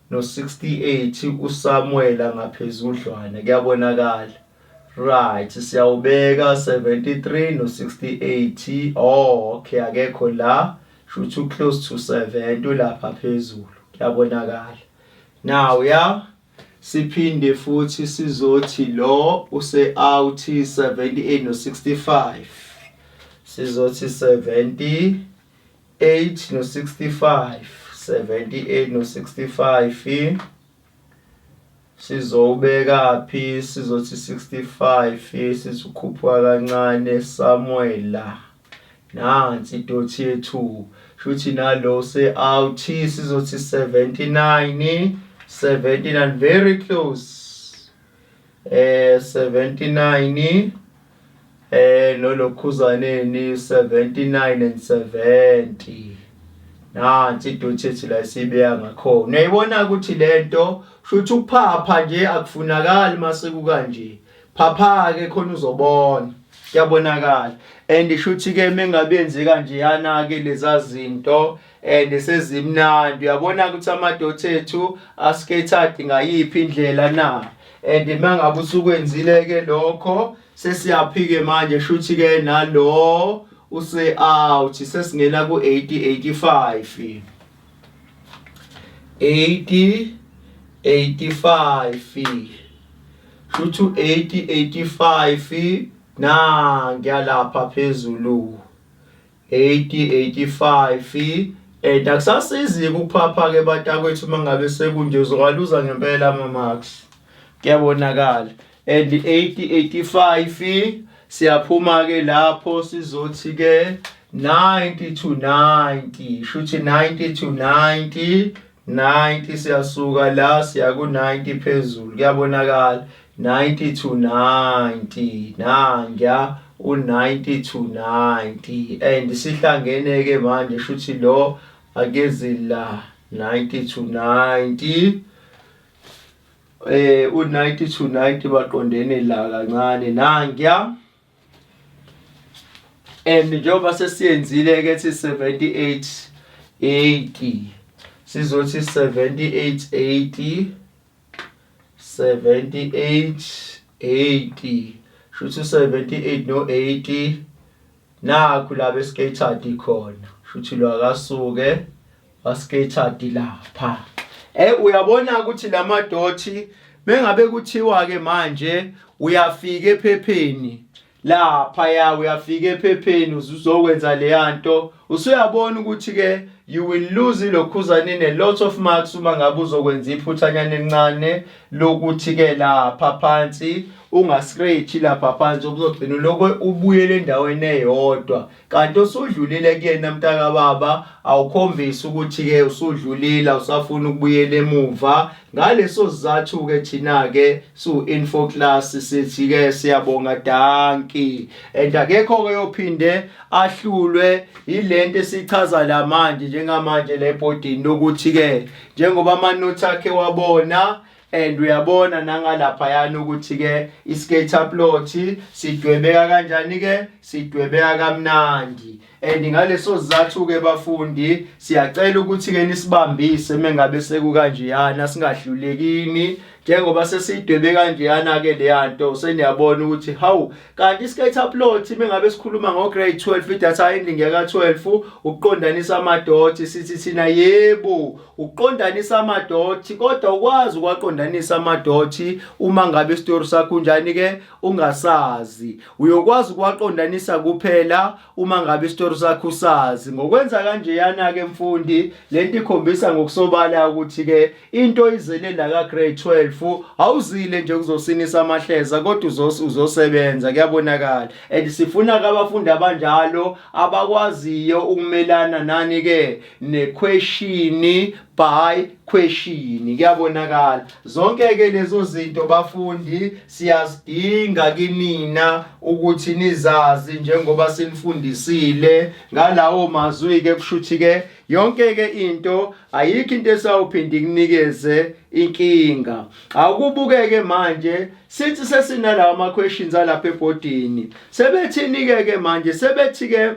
Speaker 1: no 68 uSamuela ngaphezudlwana, kuyabonakala. Right, siyawubeka 73 no 68. Oh, okay, akekho la. Should close to 70 lapha phezulu, kuyabonakala. Now yeah, siphinde futhi sizothi lo use out 78 no 65. Sizothi 78 no 65. 78 no 65 sizobeka phi? Sizothi 65 sizokhupha kancane Samuela. Nansi idot yethu. Shuthi nalo se out sizothi 79. 79 very close. 79 nolokhuzaneni 79 and 70. Nansi idot yethu la sibeka ngakhona. Uyayibona ukuthi lento shuthi ukuphapha nje akufunakali mase kanje. Phapha ke khona uzobona. Kuyabonakala. And shuthi ke mengabenzi kanje yana ke leza zinto and sezimnandi, uyabona ukuthi amadot ethu ascattered ngayiphi indlela na. And mangabe usukwenzile ke lokho sesiyaphike manje shuthi ke nalo use out sesingena ku 80 85. 80 85 shuthi 80 85 na ngiyalapha phezulu 80 85. Akusasizi ukuphapha ke batakwethu mangabe sekunje uzokaluza ngempela ama marks, kuyabonakala. And 80 85 siyaphuma ke lapho sizothi ke 90 to 90. Shuthi 90 to 90. 90 siyasuka la siya ku 90 phezulu, kuyabonakala. 90 to 90 nangya u90 to 90. And sihlangene ke manje shuthi lo agezi la 90 to 90. U90 to 90 baqondene la kancane nangya. And njengoba sesiyenzile ke 78 80 sizothi 78 80. 78 80 shuthi 78 no 80 nakho la be-scattered khona shuthi lo akasuke ba-scattered lapha. Uyabona ukuthi lamadoti mengabe kuthiwa ke manje uyafika ephepheni lapha ya, uyafika ephepheni uzokwenza le yanto usuyabona ukuthi ke you will lose ilokhuzaneni a lot of marks uma ngabe uzokwenza iphuthanyana encane lokuthi ke lapha phansi unga-scratch lapha phansi ubuzogcina lokho ubuyele endaweni eyodwa kanti osudlulile kuyena mntaka baba awukhombisi ukuthi-ke usudlulile usafuna ukubuyela emuva. Ngaleso sizathu-ke thina-ke su-info class sithi-ke siyabonga danki and akekho-ke yophinde ahlulwe yilento esichaza la manje njengamanje le ebhodini lokuthi-ke njengoba amanothi akhe wabona and uyabona nangalaphayana ukuthi-ke i-scatter plot sidwebeka kanjani-ke sidwebeka kamnandi. And ngaleso sizathu-ke bafundi siyacela ukuthi-ke nisibambise mengabe sekukanjeyana singahlulekini njengoba sesidwebe kanjeyana-ke leyanto seniyabona ukuthi hawu kanti i-scatter plot mengabe sikhuluma ngo-grade 12 i-data handling yaka-12 ukuqondanisa amadoti sithi thina yebo ukuqondanisa amadoti kodwa ukwazi ukwaqondanisa amadoti uma ngabe isitori sakho unjani-ke ungasazi uyokwazi ukuwaqondanisa kuphela uma ngabe isitori sakho usazi. Ngokwenza kanjeyana-ke mfundi lento ikhombisa ngokusobala ukuthi-ke into izele la ka-grade 12 awuzile nje kuzosinisa amahleza kodwa uzosebenza kuyabonakala and sifuna-ke abafundi abanjalo abakwaziyo ukumelana nani-ke ne-question by question kuyabonakala. Zonke-ke lezo zinto bafundi siyazidinga kinina ukuthi nizazi njengoba sinifundisile ngalawo mazwi-ke kushuthi-ke yonke-ke into ayikho into esawuphinde ikunikeze inkinga. Akubuke-ke manje sithi sesinalawo ama-questions alapha ebhodini sebethini-ke manje sebethi-ke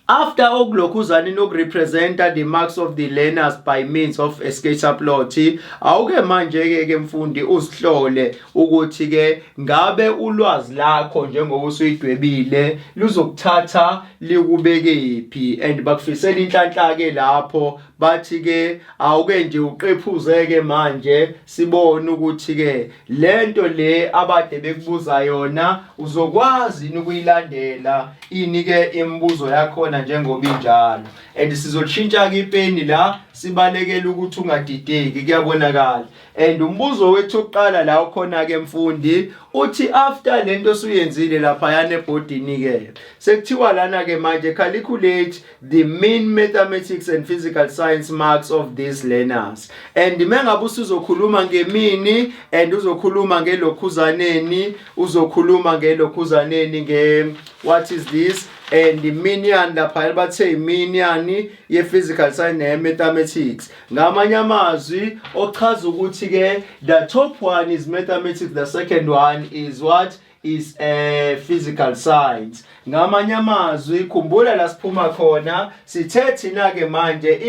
Speaker 1: after okulokhuzane nokurepresenta the marks of the learners by means of a scatter plot awuke manje-ke mfundi uzihlole ukuthi-ke ngabe ulwazi lakho njengoba usuyidwebile luzokuthatha likubekephi and bakufisela inhlanhla-ke lapho bathi-ke awuke nje uqephuze-ke manje sibone ukuthi-ke lento le abade bekubuza yona uzokwazi ukuyilandela ini-ke imibuzo yakhona njengoba injalo and sizolishintsha-ke ipeni la sibalekele ukuthi ungadideki kuyabonakala. And umbuzo wethu oqala la ukhona-ke mfundi uthi after lento osuyenzile laphayana ebhodini-ke sekuthiwa lana-ke manje calculate the mean mathematics and physical science marks of these learners. And mengabe usuzokhuluma ngemini and uzokhuluma ngelokhuzaneni uzokhuluma ngelokhuzaneni what is this and the minion lapha bathe minion ye-physical science ne-mathematics ngamanye amazwi ochaza ukuthi-ke the top one is mathematics, the second one is what is physical science. Ngamanye amazwi khumbula la siphuma khona sithe thina-ke manje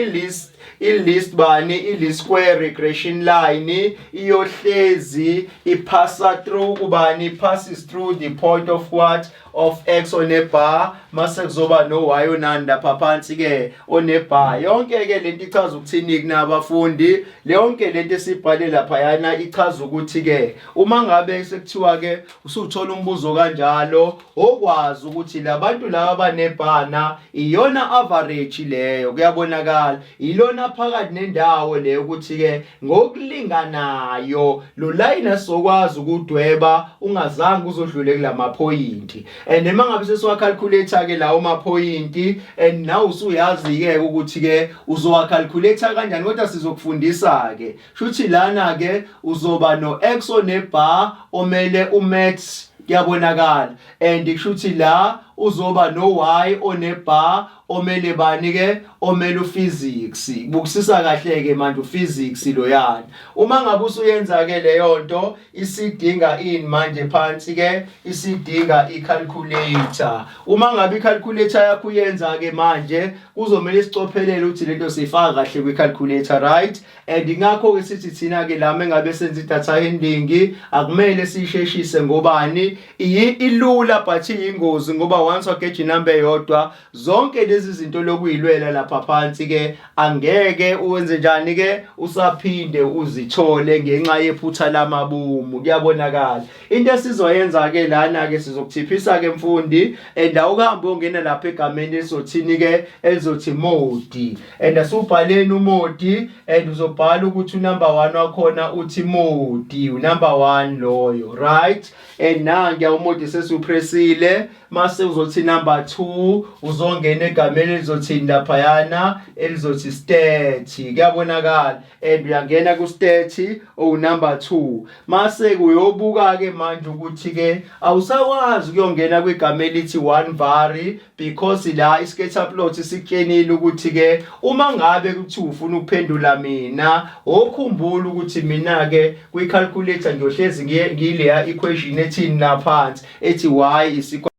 Speaker 1: i-list bani i-least square regression line iyohlezi ipassa through kubani passes through the point of what of x on a bar mase kuzoba no y onani lapha phansi-ke on a bar. Yonke-ke lento ichaza ukuthini kunabafundi yonke lento esibhale laphayana ichaza ukuthi-ke uma ngabe sekuthiwa-ke usuthola umbuzo kanjalo okwazi ukuthi labantu laba abanebhana iyona average leyo kuyabonakala ilona phakathi nendawo leyo ukuthi-ke ngokulinganayo lo line esizokwazi ukudweba ungazange uzodlule kula maphoyinti and uma ngabe sesiwacalculate-ke lawo maphoyinti and nawe usuyazi-ke ukuthi-ke uzowacalculate kanjani kodwa sizokufundisa-ke shuthi lana-ke uzoba no-x onebar omele umaths kuyabonakala and kushuthi la uzoba no-y onebar omele bani-ke omele uphysics bukisisa kahle-ke manje uphysics loyana. Uma ngabe usuyenza-ke leyo nto isidinga ini manje phansi-ke isidinga i-calculator. Uma ngabe i-calculator yakho uyenza-ke manje kuzomele isicophelele ukuthi lento siyifaka kahle kwi-calculator right and ngakho-ke sithi thina-ke la mengabe senza i-data handling akumele siyisheshise ngobani ilula but iyingozi ngoba once wageja inamba eyodwa zonke lezi zinto lokuyilwela lapha phansi ke angeke uwenze njani ke usaphinde uzithole ngenxa yephutha lamabomu. Kuyabonakala into esizoyenza ke lana ke sizokuthiphisa ke mfundi and awuhambe ungena lapha egameni elizothini ke elizothi modi and asubhaleni umodi and uzobhala ukuthi unumber 1 wakhona uthi modi unumber 1 loyo, right? And nange umodi sesiupressile mase uzothi number 2 uzongena egameni elizothini laphayana elizothi state. Kuyabonakala and uyangena ku state number 2 mase kuyobuka ke manje ukuthi ke awusakwazi ukuyongena kwigama elithi one vary because la iscatter plot sikutshenile ukuthi ke uma ngabe kuthi ufuna ukuphendula mina okhumbula ukuthi mina ke kwi calculator ngiyohlezi ngileya equation ethini laphansi ethi y is equal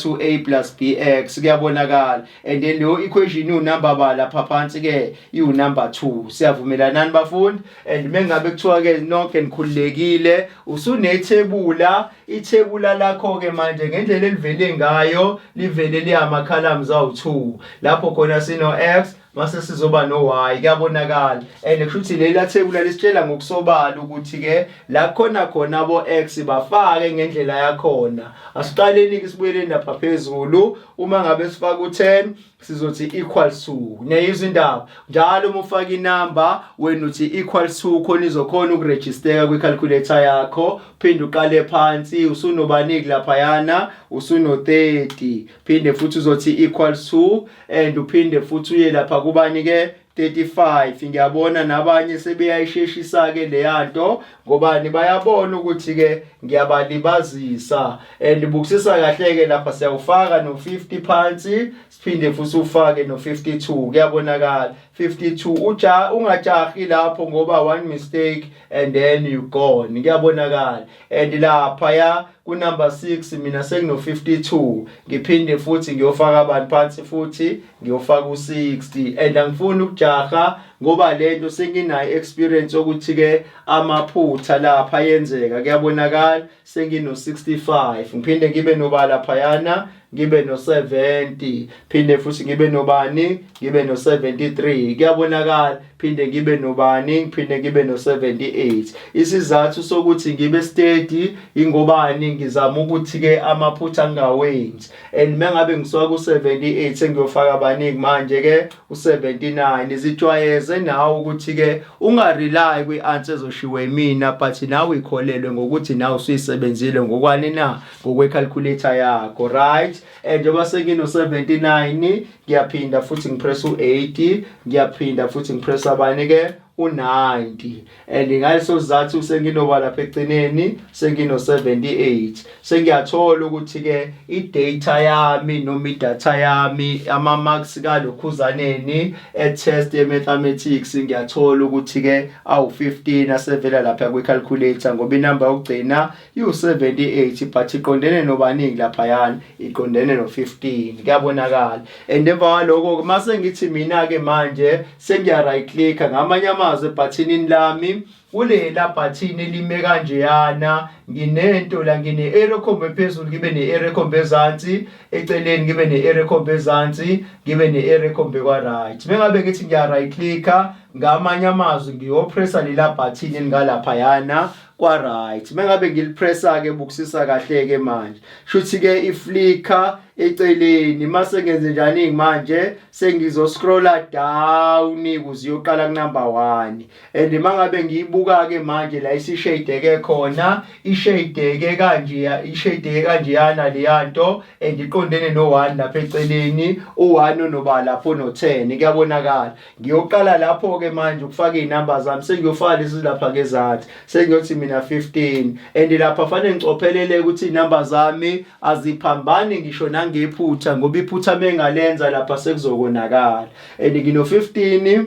Speaker 1: to a plus bx. Kuyabonakala and then leyo equation unumber bala lapha phansi ke number 2. Siyavumelana bafundi? And mengabe kuthiwa ke nonke nikhululekile usunethebula ithebula lakho ke manje ngendlela elivele ngayo livele liyama columns awu2 lapho khona sino x mase sizoba no y. Kuyabonakala and kushuthi lela thebula lisitshela ngokusobala ukuthi ke la khona abo x bafake ngendlela yakhona. Asiqaleni ke sibuyele lapha phezulu uma ngabe sifaka u10 sizothi equals to neyizwe indaba njalo uma ufaka inamba wena uthi equals to khona izokhona ukuregister kwi calculator yakho phinde uqale phansi usunobaniki lapha yana usuno 30 phinde futhi uzothi equals to and uphinde futhi uye lapha kubani ke 35. Ngiyabona nabanye sebeyayisheshisa ke leyanto ngobani bayabona ukuthi ke ngiyabalibazisa and bukisisa kahle ke lapha siyawufaka no 50 phansi siphinde futhi ufake no 52. Kuyabonakala 52 ungajahi lapho ngoba one mistake and then you gone. Kuyabonakala and lapha ya ku number 6 mina sengino 52 ngiphinde futhi ngiyofaka abantu phansi futhi ngiyofaka u60 and angifuni ukujaha ngoba lento senginayo experience ukuthi ke amaphutha lapha yenzeka. Kuyabonakala sengino 65 ngiphinde ngibe nobala phayana ngibe no 70 phinde futhi ngibe nobani ngibe no 73. Kuyabonakala phinde ngibe nobani phinde ngibe no 78. Isizathu sokuthi ngibe steady ingobani ngizama ukuthi ke amaphutha angawenzi and mengabe ngisuka ku 78 sengiyofaka abaningi manje ke u79. Izijwayeze nawe ukuthi ke ungarely kwi answer ezoshiwe mina but nawe ikholelwe ngokuthi nawe usuyisebenzile ngokwani na ngokwe calculator yakho, right? And njengoba sengino 79 ngiyaphinda futhi ngipress u80 ngiyaphinda futhi ngipress abane ke u90 and ngaleso sizathu senginoba lapha egcineni sengino 78 sengiyathola ukuthi ke idata yami noma idata yami ama marks kalokhuzaneni etest ye-mathematics ngiyathola ukuthi ke awu15 asevela lapha kwi-calculator ngoba inamba yokugcina yu78 but iqondene nobaningi lapha yana iqondene no15. Kuyabonakala and emva kwaloko mase ngithi mina ke manje sengiya right click ngamanye button lami kulela button elime kanje yana nginento la ngine arrow khombe phezulu ngibe ne arrow khombe ezansi eceleni ngibe ne arrow khombe ezansi ngibe ne arrow khombe kwa right. Mengabe ngithi ngiya right click ngamanye amazwi ngiyopressa lela button engalapha yana kwa right. Mengabe ngilipressa ke bukisisa kahle ke manje shuthi ke iflicker eceleni mase ngenze njani manje sengizo scrolla down kuze uyoqala ku number 1 and mangabe ngiyibuka ke manje la isishade ke khona ishade ke kanje yana leyanto and iqondene no 1 lapha eceleni u1 noba lapho no 10. Kuyabonakala ngiyoqala lapho ke manje ukufaka izinamba zami sengiyofaka lezi lapha ke zathi sengiyothi mina 15 and lapha fanele ngicophelele ukuthi izinamba zami aziphambani ngisho ngephutha ngoba iphutha mengalenza lapha sekuzokonakala and ngino 15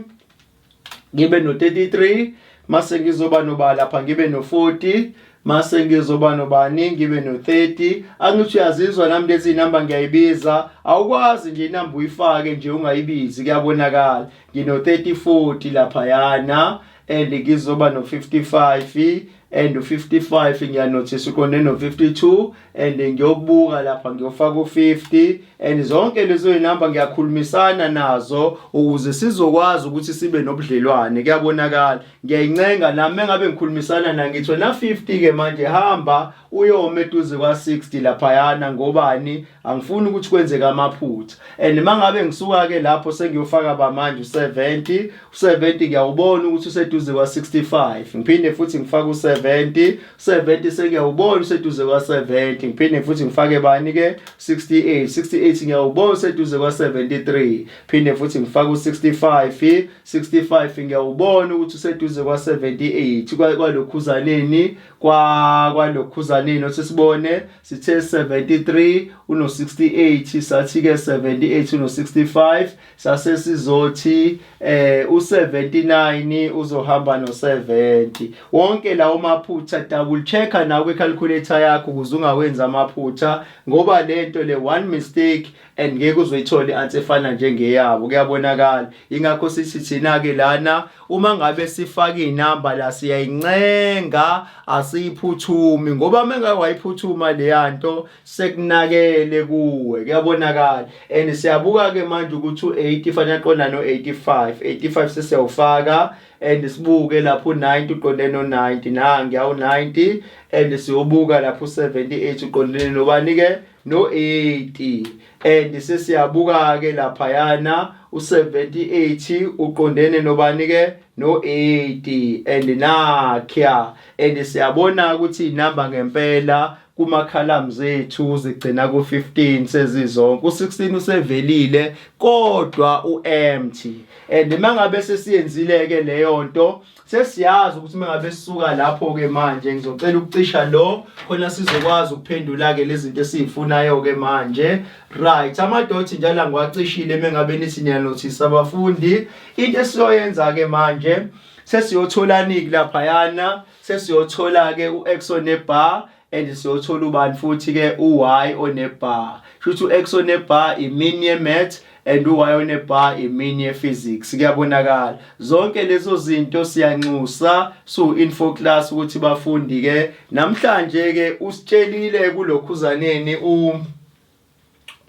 Speaker 1: ngibe no 33 mase ngizoba noba lapha ngibe no 40 mase ngizoba nobani ngibe no 30. Angithi uyazizwa nami lezi inamba ngiyayibiza awukwazi nje inamba uyifake nje ungayibizi. Kuyabonakala ngino 30 40 lapha yana and ngizoba no 55 and u55 ngiyanothisa uqonde no52 and ngiyobuka lapha ngiyofaka u50 and zonke lezo inamba ngiyakhulumisana nazo ukuze sizokwazi ukuthi sibe nobudlelwane. Kuyabonakala ngiyayincenga nami ngabe ngikhulumisana na ngithi wena 50 ke manje hamba uyome eduze kwa60 lapha yana ngobani angifuni ukuthi kwenzeke amaphutha. And mangabe ngisuka ke lapho sengiyofaka bamanje u70 ngiyawubona ukuthi useduze kwa65 ngiphinde futhi ngifake u70 sengiyawubona useduze kwa70 ngiphinde futhi ngifake bani ke 68 ngiyawubona useduze kwa73 phinde futhi ngifake u65 ngiyawubona ukuthi useduze kwa78 kwalokhuzaneni kwalokhuzaneni osesibone sithe 73 uno68 sathi ke 78 uno65 sase sizothi u79 uzohamba no70. Wonke lawo maphutha double checka nawe kwecalculator yakho ukuze ungawenza amaphutha ngoba lento le one mistake and ngeke uzoyithola i-answer efana njengeyabo. Kuyabonakala ingakho sithi thina ke lana uma ngabe sifaka inamba la siyayincenga asiyiphuthumi ngoba mengeke wayiphuthuma le yanto sekunakele kuwe. Kuyabonakala and siyabuka ke manje ukuthi u80 fanele aqonda no85 sesiyawufaka and sibuke lapho 90 uqondene no90 na ngiyawu 90 and siyobuka lapho 78 uqondene nobani ke no80 and sesiyabuka ke lapha yana u78 uqondene nobani ke no80 and nakhya and siyabona ukuthi inamba ngempela kuma columns ethu zigcina ku15 sezizonke u16 usevelile kodwa uempty and mangabe sesiyenzile ke leyo nto sesiyazi ukuthi mangabe sisuka lapho ke manje ngizocela ukucisha lo khona sizokwazi ukuphendula ke lezi zinto esizifunayo ke manje. Right, amadothi njalo ngiwacishile mengabe nithi niyanothisa abafundi. Into esiyoyenza ke manje sesiyothola niki lapha yana sesiyothola ke ux onebar and siyothola ubani futhi ke uy onebar. Shuthi ux onebar imini ye-math and uy onebar imini ye-physics. Kuyabonakala zonke lezo zinto siyanxusa so info class ukuthi bafundi ke namhlanje ke usitshelile kulokhuzaneni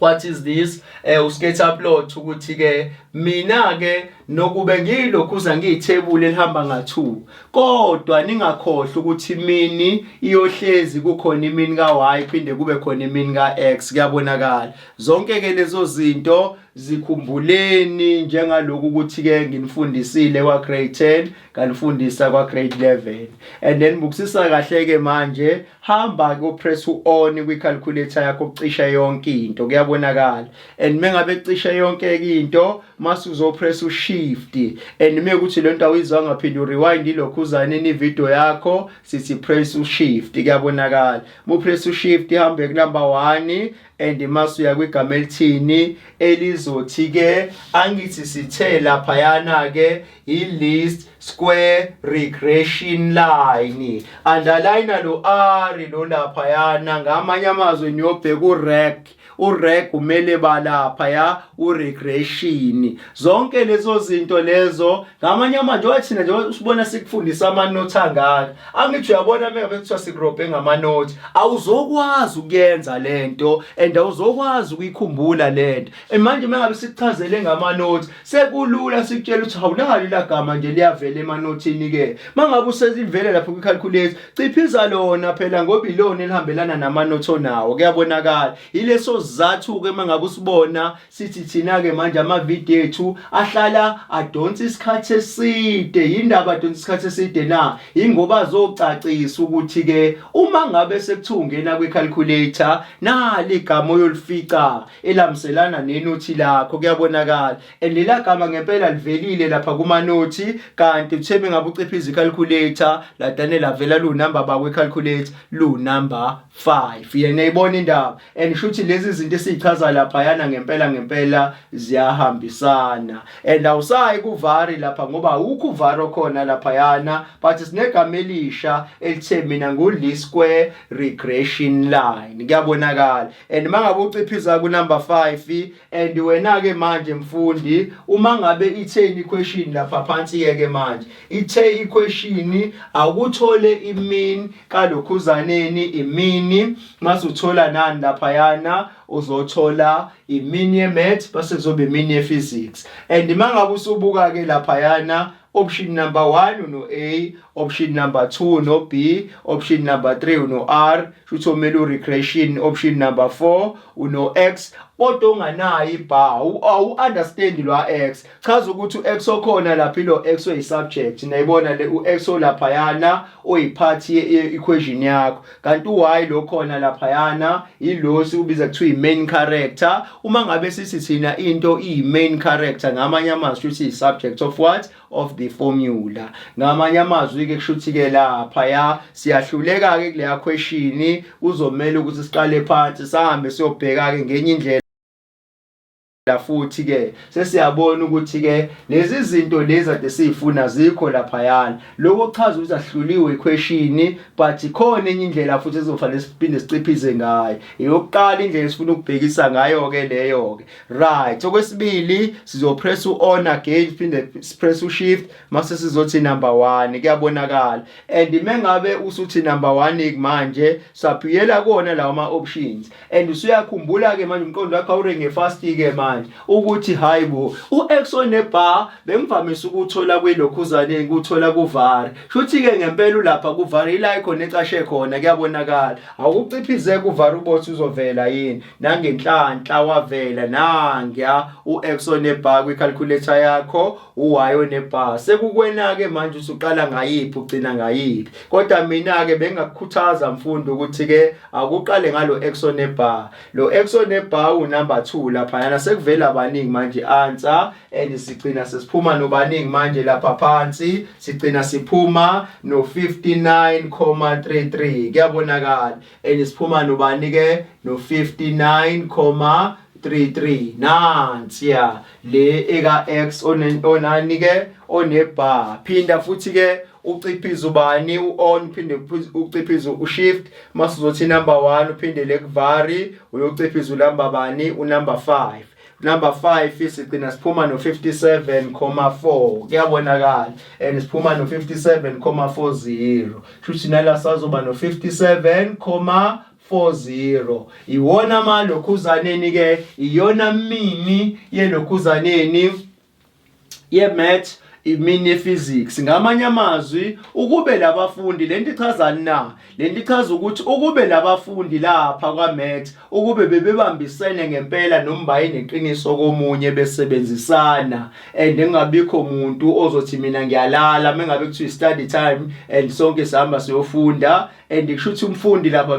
Speaker 1: what is this usketha plot ukuthi ke mina ke nokube ngilokhuza ngiyithebule elihamba nga2 kodwa ningakhohle ukuthi mini iyohlezi kukhona imini kaY phinde kube khona imini kaX. Kuyabonakala zonke ke lezo zinto zikhumbuleni njengaloku ukuthi ke nginifundisile kwa grade 10 kanifundisa kwa grade 11 and then bukisisa kahle ke manje hamba ke press on kwi calculator yakho ucisha yonke into. Kuyabonakala and mengabe cisha yonke into mase uzopress ushift and mekuthi lento awizwa ngaphinde urewind ilokhuzane ni video yakho sithi press ushift. Kuyabonakala mu press ushift ihambe ku number 1 and mase uya kwigama elithini elizothi ke angithi sithe lapha yana ke i-least square regression line underline lo r lo lapha yana ngamanye amazwi niyobheka ureg umele balapha ya uregression. Zonke lezo zinto lezo ngamanye amanje wathina nje usibona sikufundisa ama note angaka angithi uyabona mengabe kuthiwa sigrobhe ngama note awuzokwazi ukuyenza lento and awuzokwazi ukuyikhumbula lento. Manje mengabe sikuchazele ngama note sekulula sikutshela ukuthi awulali la gama nje liyavela ema notini ke mangabe usezivele lapho ku calculate ciphiza lona phela ngoba ilona elihambelana nama note onawo. Kuyabonakala ileso zathu ke mangabe usibona sithi thina ke manje ama video ethu ahlala adonsa isikhathi eside. Indaba adonsa isikhathi eside na ingoba azocacisa ukuthi ke uma ngabe sekuthungena kwi calculator nali igama oyolifica elamselana nenothi lakho. Kuyabonakala and lela gama ngempela livelile lapha kuma nothi kanti uthebe ngabe uciphiza icalculator ladane lavela lu number bakwe calculate lu number 5. Yena ibona indaba and shuthi lezi izinto esichaza lapha ngempela ziyahambisana. And awusayi kuvari lapha ngoba awukho uvari khona lapha but sinegama elisha elithe mina ngu-least square regression line. Kuyabonakala. And mangabe uciphiza ku number 5 and wena ke manje mfundi uma ngabe itheni equation lapha phansi ke manje ithe equation akuthole imean kalokhuzaneni imini masuthola nani lapha uzothola imean ye-math bese kuzoba imean ye-physics. And mangabe usubuka ke lapha option number 1 uno A, option number 2 uno B, option number 3 uno R, shuthi omele regression option number 4 uno X. Kodwa unganayo ibar understand lwa X chaza ukuthi uX okhona lapha lo X oyisubject nayibona le uX olapha oyipart ye-equation yakho kanti uY lo khona lapha ilo sikubiza kuthiwa i-main character. Uma ngabe sithi thina into iyi-main character ngamanye amazwi shuthi i-subject of what of the formula. Ngamanye amazwi ke kushuthi ke lapha siyahluleka ke kuleya question uzomela ukuthi siqale phansi sahambe siyobheka ke ngenye indlela futhi ke sesiyabona ukuthi ke lezi zinto lezi ade sifuna zikho lapha lokho chaza ukuthi ahluliwe equation but ikhona enye indlela futhi ezofanele siphinde siciphize ngayo. Eyokuqala indlela esifuna ukubhekisa ngayo ke leyo ke right. Okwesibili sizopress u-on again siphinde press u-shift mase sizothi number 1. Kuyabonakala. And mengabe usuthi number 1 manje saphiyela kona lawo ma options and usuyakhumbula ke manje umqondo wakho awurenge fast ke manje ukuthi hayibo uX onebar bengivamise ukuthola kwelokhuzaneni ukuthola kuvari shuthi ke ngempela ulapha kuvari ila ikhona ecashe khona. Kuyabonakala awuciphize kuvari ubothi uzovela yini nangenhlanhla wavela nangya uX onebar kwicalculator yakho uY onebar sekukwena ke manje usuqala ngayiphi ugcina ngayiphi. Kodwa mina ke bengakukhuthaza mfundo ukuthi ke akuqale ngalo X onebar. Lo X onebar unumber 2 lapha sekuvela abaningi manje answer and sigcina sesiphuma nobaningi manje lapha phansi sigcina siphuma no 59.33. Kuyabonakala and siphuma nobani ke no 59.33 nansi le eka X onani ke onebar. Phinda futhi ke uciphize ubani u-on phinde uciphize u-shift masizothi number 1 uphinde le kuvari uyociphiza ulamba bani unumber 5. Number 5 sigcina siphuma no 57.4. Kuyabonakala and siphuma no 57.40 shuthi nala sazoba no 57.40. Iwona malokhuzaneni ke iyona mini yelokhuzaneni ye-math imini physics. Ngamanye amazwi ukube labafundi lento ichazani na lento ichaza ukuthi ukube labafundi lapha kwa math ukube bebebambisene ngempela noma yineqiniso komunye besebenzisana and engabikho umuntu ozothi mina ngiyalala mengabe kuthiwa study time and sonke sihamba siyofunda and kushuthi umfundi lapha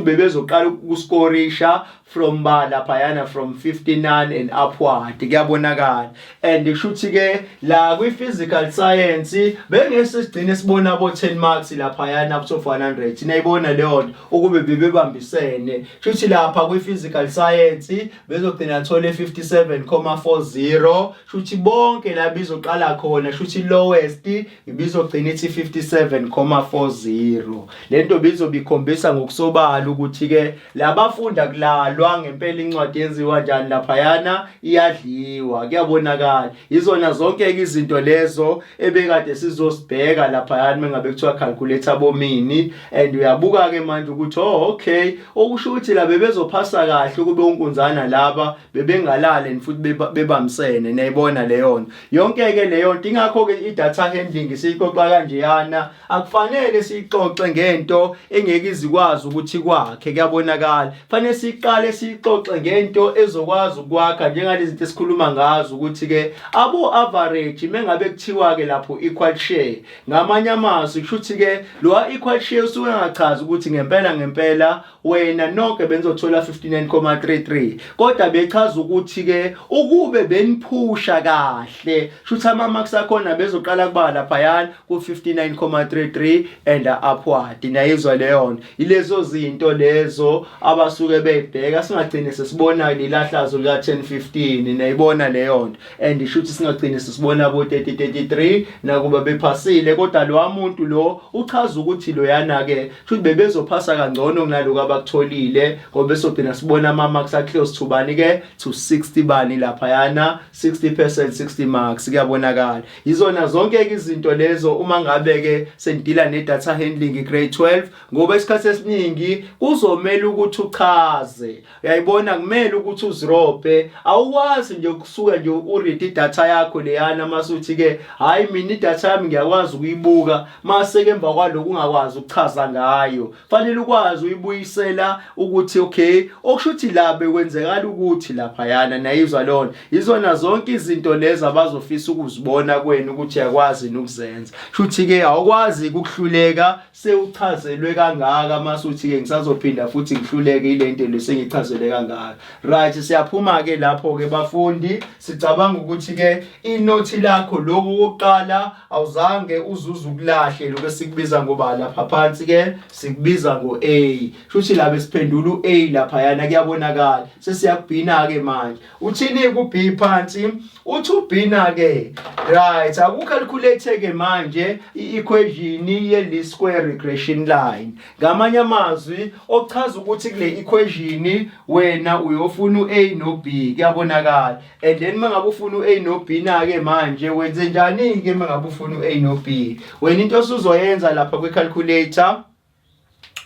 Speaker 1: bebezoqala ukuscorisha from lapha from 59 and upward. Kuyabonakala and kushuthi ke la physical science bengese sigcine sibona abo 10 marks lapha up to 100 nayibona leyo ukube bebebambisene shuthi lapha kwi-physical science bezogcina thole 57.40 shuthi bonke la bizoqala khona shuthi lowest ibizogcina ithi 57.40. Lento bizobikhombisa ngokusobala ukuthi ke labafunda kulalwa ngempela incwadi yenziwa njani lapha iyadliwa. Kuyabonakala izona zonke izinto lezo ebekade sizosibheka lapha mengabe kuthiwa calculator bomini and uyabuka ke manje ukuthi okay okusho ukuthi la bebezophasa kahle kube unkunzana laba bebengalale futhi bebambisene nayibona leyo yonke ke leyo nto. Ingakho ke i-data handling siyixoxa kanjeyana akufanele siyixoxe ngento engeke izikwazi ukuthi kwakhe. Kuyabonakala fanele siqale siyixoxe ngento ezokwazi ukwakha njengalezi zinto esikhuluma ngazo ukuthi ke abo average mengabe kuthiwa ke lapho equal share ngamanye amazwi kushuthi ke lo equal share usuke ngachaza ukuthi ngempela wena nonke benizothola 59.33 kodwa bechaza ukuthi ke ukube beniphusha kahle shuthi ama marks akhona bezoqala kuba lapha ku 59.33 and upward. nayizwa leyo nto. Ilezo zinto lezo abasuke bebheka, singagcine sesibona lilahlazo lika 1015 nayibona leyo nto, and isho ukuthi singagcine sesibona bo 3033 nakuba bephasile, kodwa lo muntu lo uchaza ukuthi lo yana ke futhi bebezophasa kangcono kunaloko abakutholile, ngoba besobhina sibona ama marks close to bani ke to 60 bani lapha yana 60%, 60 marks kuyabonakala. Izona zonke ke izinto lezo uma ngabe ke sendila ne data handling grade 12, ngoba isikhathi esiningi kuzomela ukuthi uchaze, uyayibona, kumele ukuthi uzirobhe. Awukwazi nje ukusuka nje uread idata yakho leyana masuthi ke hayi mina idata yami ngiyakwazi ukuyibuka, mase ke emva kwaloko ungakwazi ukuchaza ngayo. Fanele ukwazi uyibuyisela ukuthi okay, okushuthi la bekwenzekala ukuthi lapha yana nayizwa lona. Izona zonke izinto lezo abazofisa ukuzibona kwena ukuthi yakwazi ukuzenza. Shuthi ke awukwazi ukuhluleka sewuchazelwe kangaka masuthi ke ngisazophinda futhi ngihluleke ilento lesengichazelwe kangaka. Right, siyaphuma ke lapho ke bafundi, sicabanga ukuthi ke inothi lakho lokho oqala awuzange uzuze ukulahle lokho sikubiza ngoba lapha phansi ke sikubiza ngo A. Shuthi la besiphendula u A lapha yana kuyabonakala. Sesiyakubhina ke manje. Uthini ku B phansi? Uthi ubhina ke. Right, akucalculate ke manje i-equation ye least square regression line. Ngamanye amazwi ochaza ukuthi kule equation wena uyofuna u-A no B kuyabonakala. And then mangabe ufuna u-A no B na ke manje wenze njani ke mangabe ufuna u-A no B? Wena into osuzoyenza lapha kwe-calculator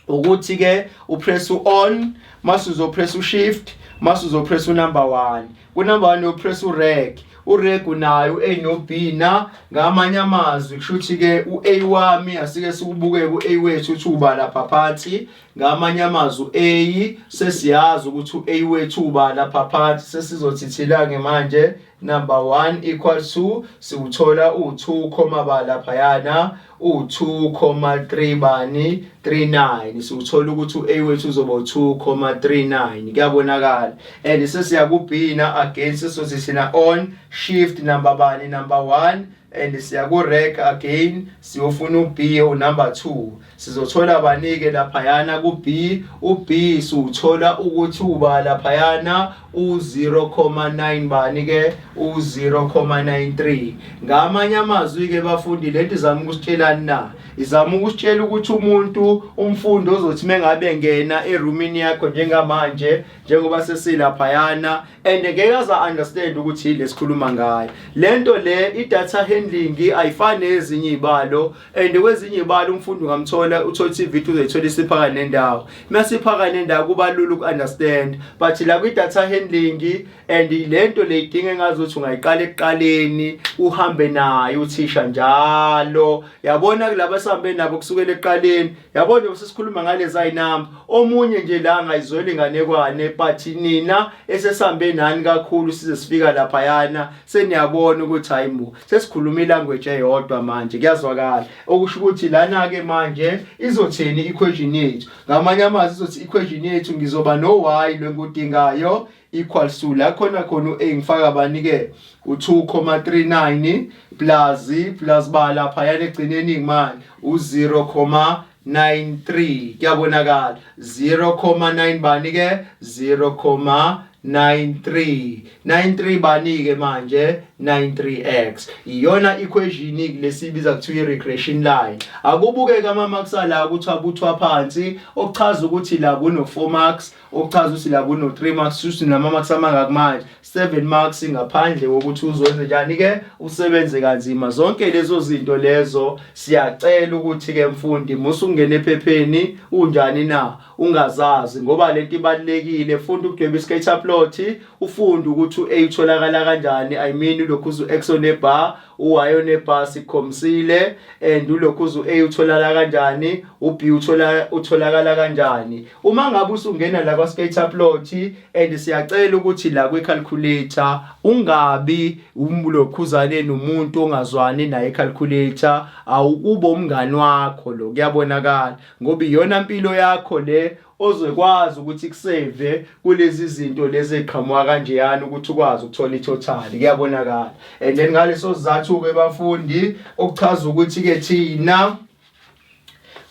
Speaker 1: ukuthi ke upress on, mase uzopress u-shift, mase uzopress u-number 1. Ku-number 1 upress u-reg. U-reg unayo u-A no B na, ngamanye amazwi kushuthi ke u-A wami asike sikubuke ku-A wethu uthuba lapha phansi. Ngamanye amazwi u-A sesiyazi ukuthi u-A wethu uba lapha phansi, sesizothithila ke manje number 1 equals to siwuthola u2, lapha yana u2,3 bani 39. Siwuthola ukuthi u-A wethu uzoba u2,39 kuyabonakala. And sesiyakubhina again, sesizosithina on shift number bani number 1, and siyaku-reg again siyofuna u-B number 2. Sizothola banike lapha yana ku-B, u-B siwuthola ukuthi uba lapha yana u0,9 bani ke u0,93. Ngamanye amazwi ke bafundi lento izama ukusitshelani na? Izama ukusitshela ukuthi umuntu umfundi ozothi mengabe ngena eroomini yakho njengamanje njengoba sesilapha yana and ngeke aza understand ukuthi lesikhuluma ngayo. Lento le i-data handling ayifani nezinye izibalo, and kwezinye izibalo umfundi ungamthola uthola i-video uzoyithola isiphaka nendawo. Mase iphaka nendawo kuba lula uku-understand, but la kwi-data handling and lento le idinga engazuthi ungayiqala ekuqaleni uhambe nayo uthisha njalo. Yabona kulaba sihambe nabo kusukela ekuqaleni, yabona usisikhuluma ngalezi ayinamba, omunye nje la angayizwela inganekwane, but nina esesihambe nani kakhulu size sifika lapha yana seniyabona ukuthi hayi mo sesikhuluma ilanguage eyodwa manje kuyazwakala. Okusho ukuthi lana ke manje izotheni equation yethu. Ngamanye amazwi izothi equation yethu ngizoba no y lengudingayo equals to la khona u-A ngifaka bani ke u2,39 plus ba lapha yana egcineni ngimani u0,93 kuyabonakala 0,9 bani ke 0,93 bani ke manje 93x. Iyona equation lesibiza kuthiwa i-regression line. Akubuke kama marks la ukuthi abuthwa phansi, okuchaza ukuthi la kuno 4 marks, okuchaza ukuthi la kuno 3 marks, suthi nama marks amangaki manje 7 marks ngaphandle kokuthi uzwenze njani ke usebenze kanzima. Zonke lezo zinto lezo siyacela ukuthi ke mfundi musungene ephepheni unjani na ungazazi, ngoba lento ibalekile. Funda ukudweba i-scatter plot, ufunda ukuthi u-A utholakala kanjani, I mean ulokhu u-X onebar, u-Y onebar sikhomisile, and ulokhu u-A utholakala kanjani, u-B utholakala kanjani. Uma ngabe usungena la kwa-scatter plot and siyacela ukuthi la kwi-calculator ungabi umlokhuzane nomuntu ongazwani naye e-calculator, awukuba umngani wakho lo, kuyabonakala, ngoba iyona impilo yakho le ozokwazi ukuthi kusave kulezi zinto lezi eqhamuka kanjeyana ukuthi ukwazi ukuthola i-total kuyabonakala. And then ngaleso sizathu ke bafundi okuchaza ukuthi ke thina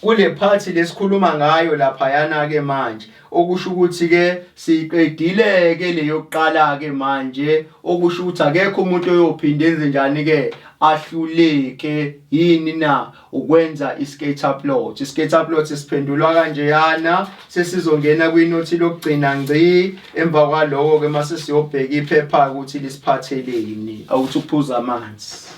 Speaker 1: kule phathi lesikhuluma ngayo laphayana ke manje, okusho ukuthi ke siqedile ke leyo kuqala ke manje, okusho ukuthi akekho umuntu oyophinde enze njani ke ahluleke yini na ukwenza i-scatter plot. I-scatter plot siphendulwa kanjeyana, sesizongena kwinothi lokugcina ngci. Emva kwaloko ke mase siyobheka iphepha ukuthi lisiphatheleni, awuthi ukuphuza amanzi.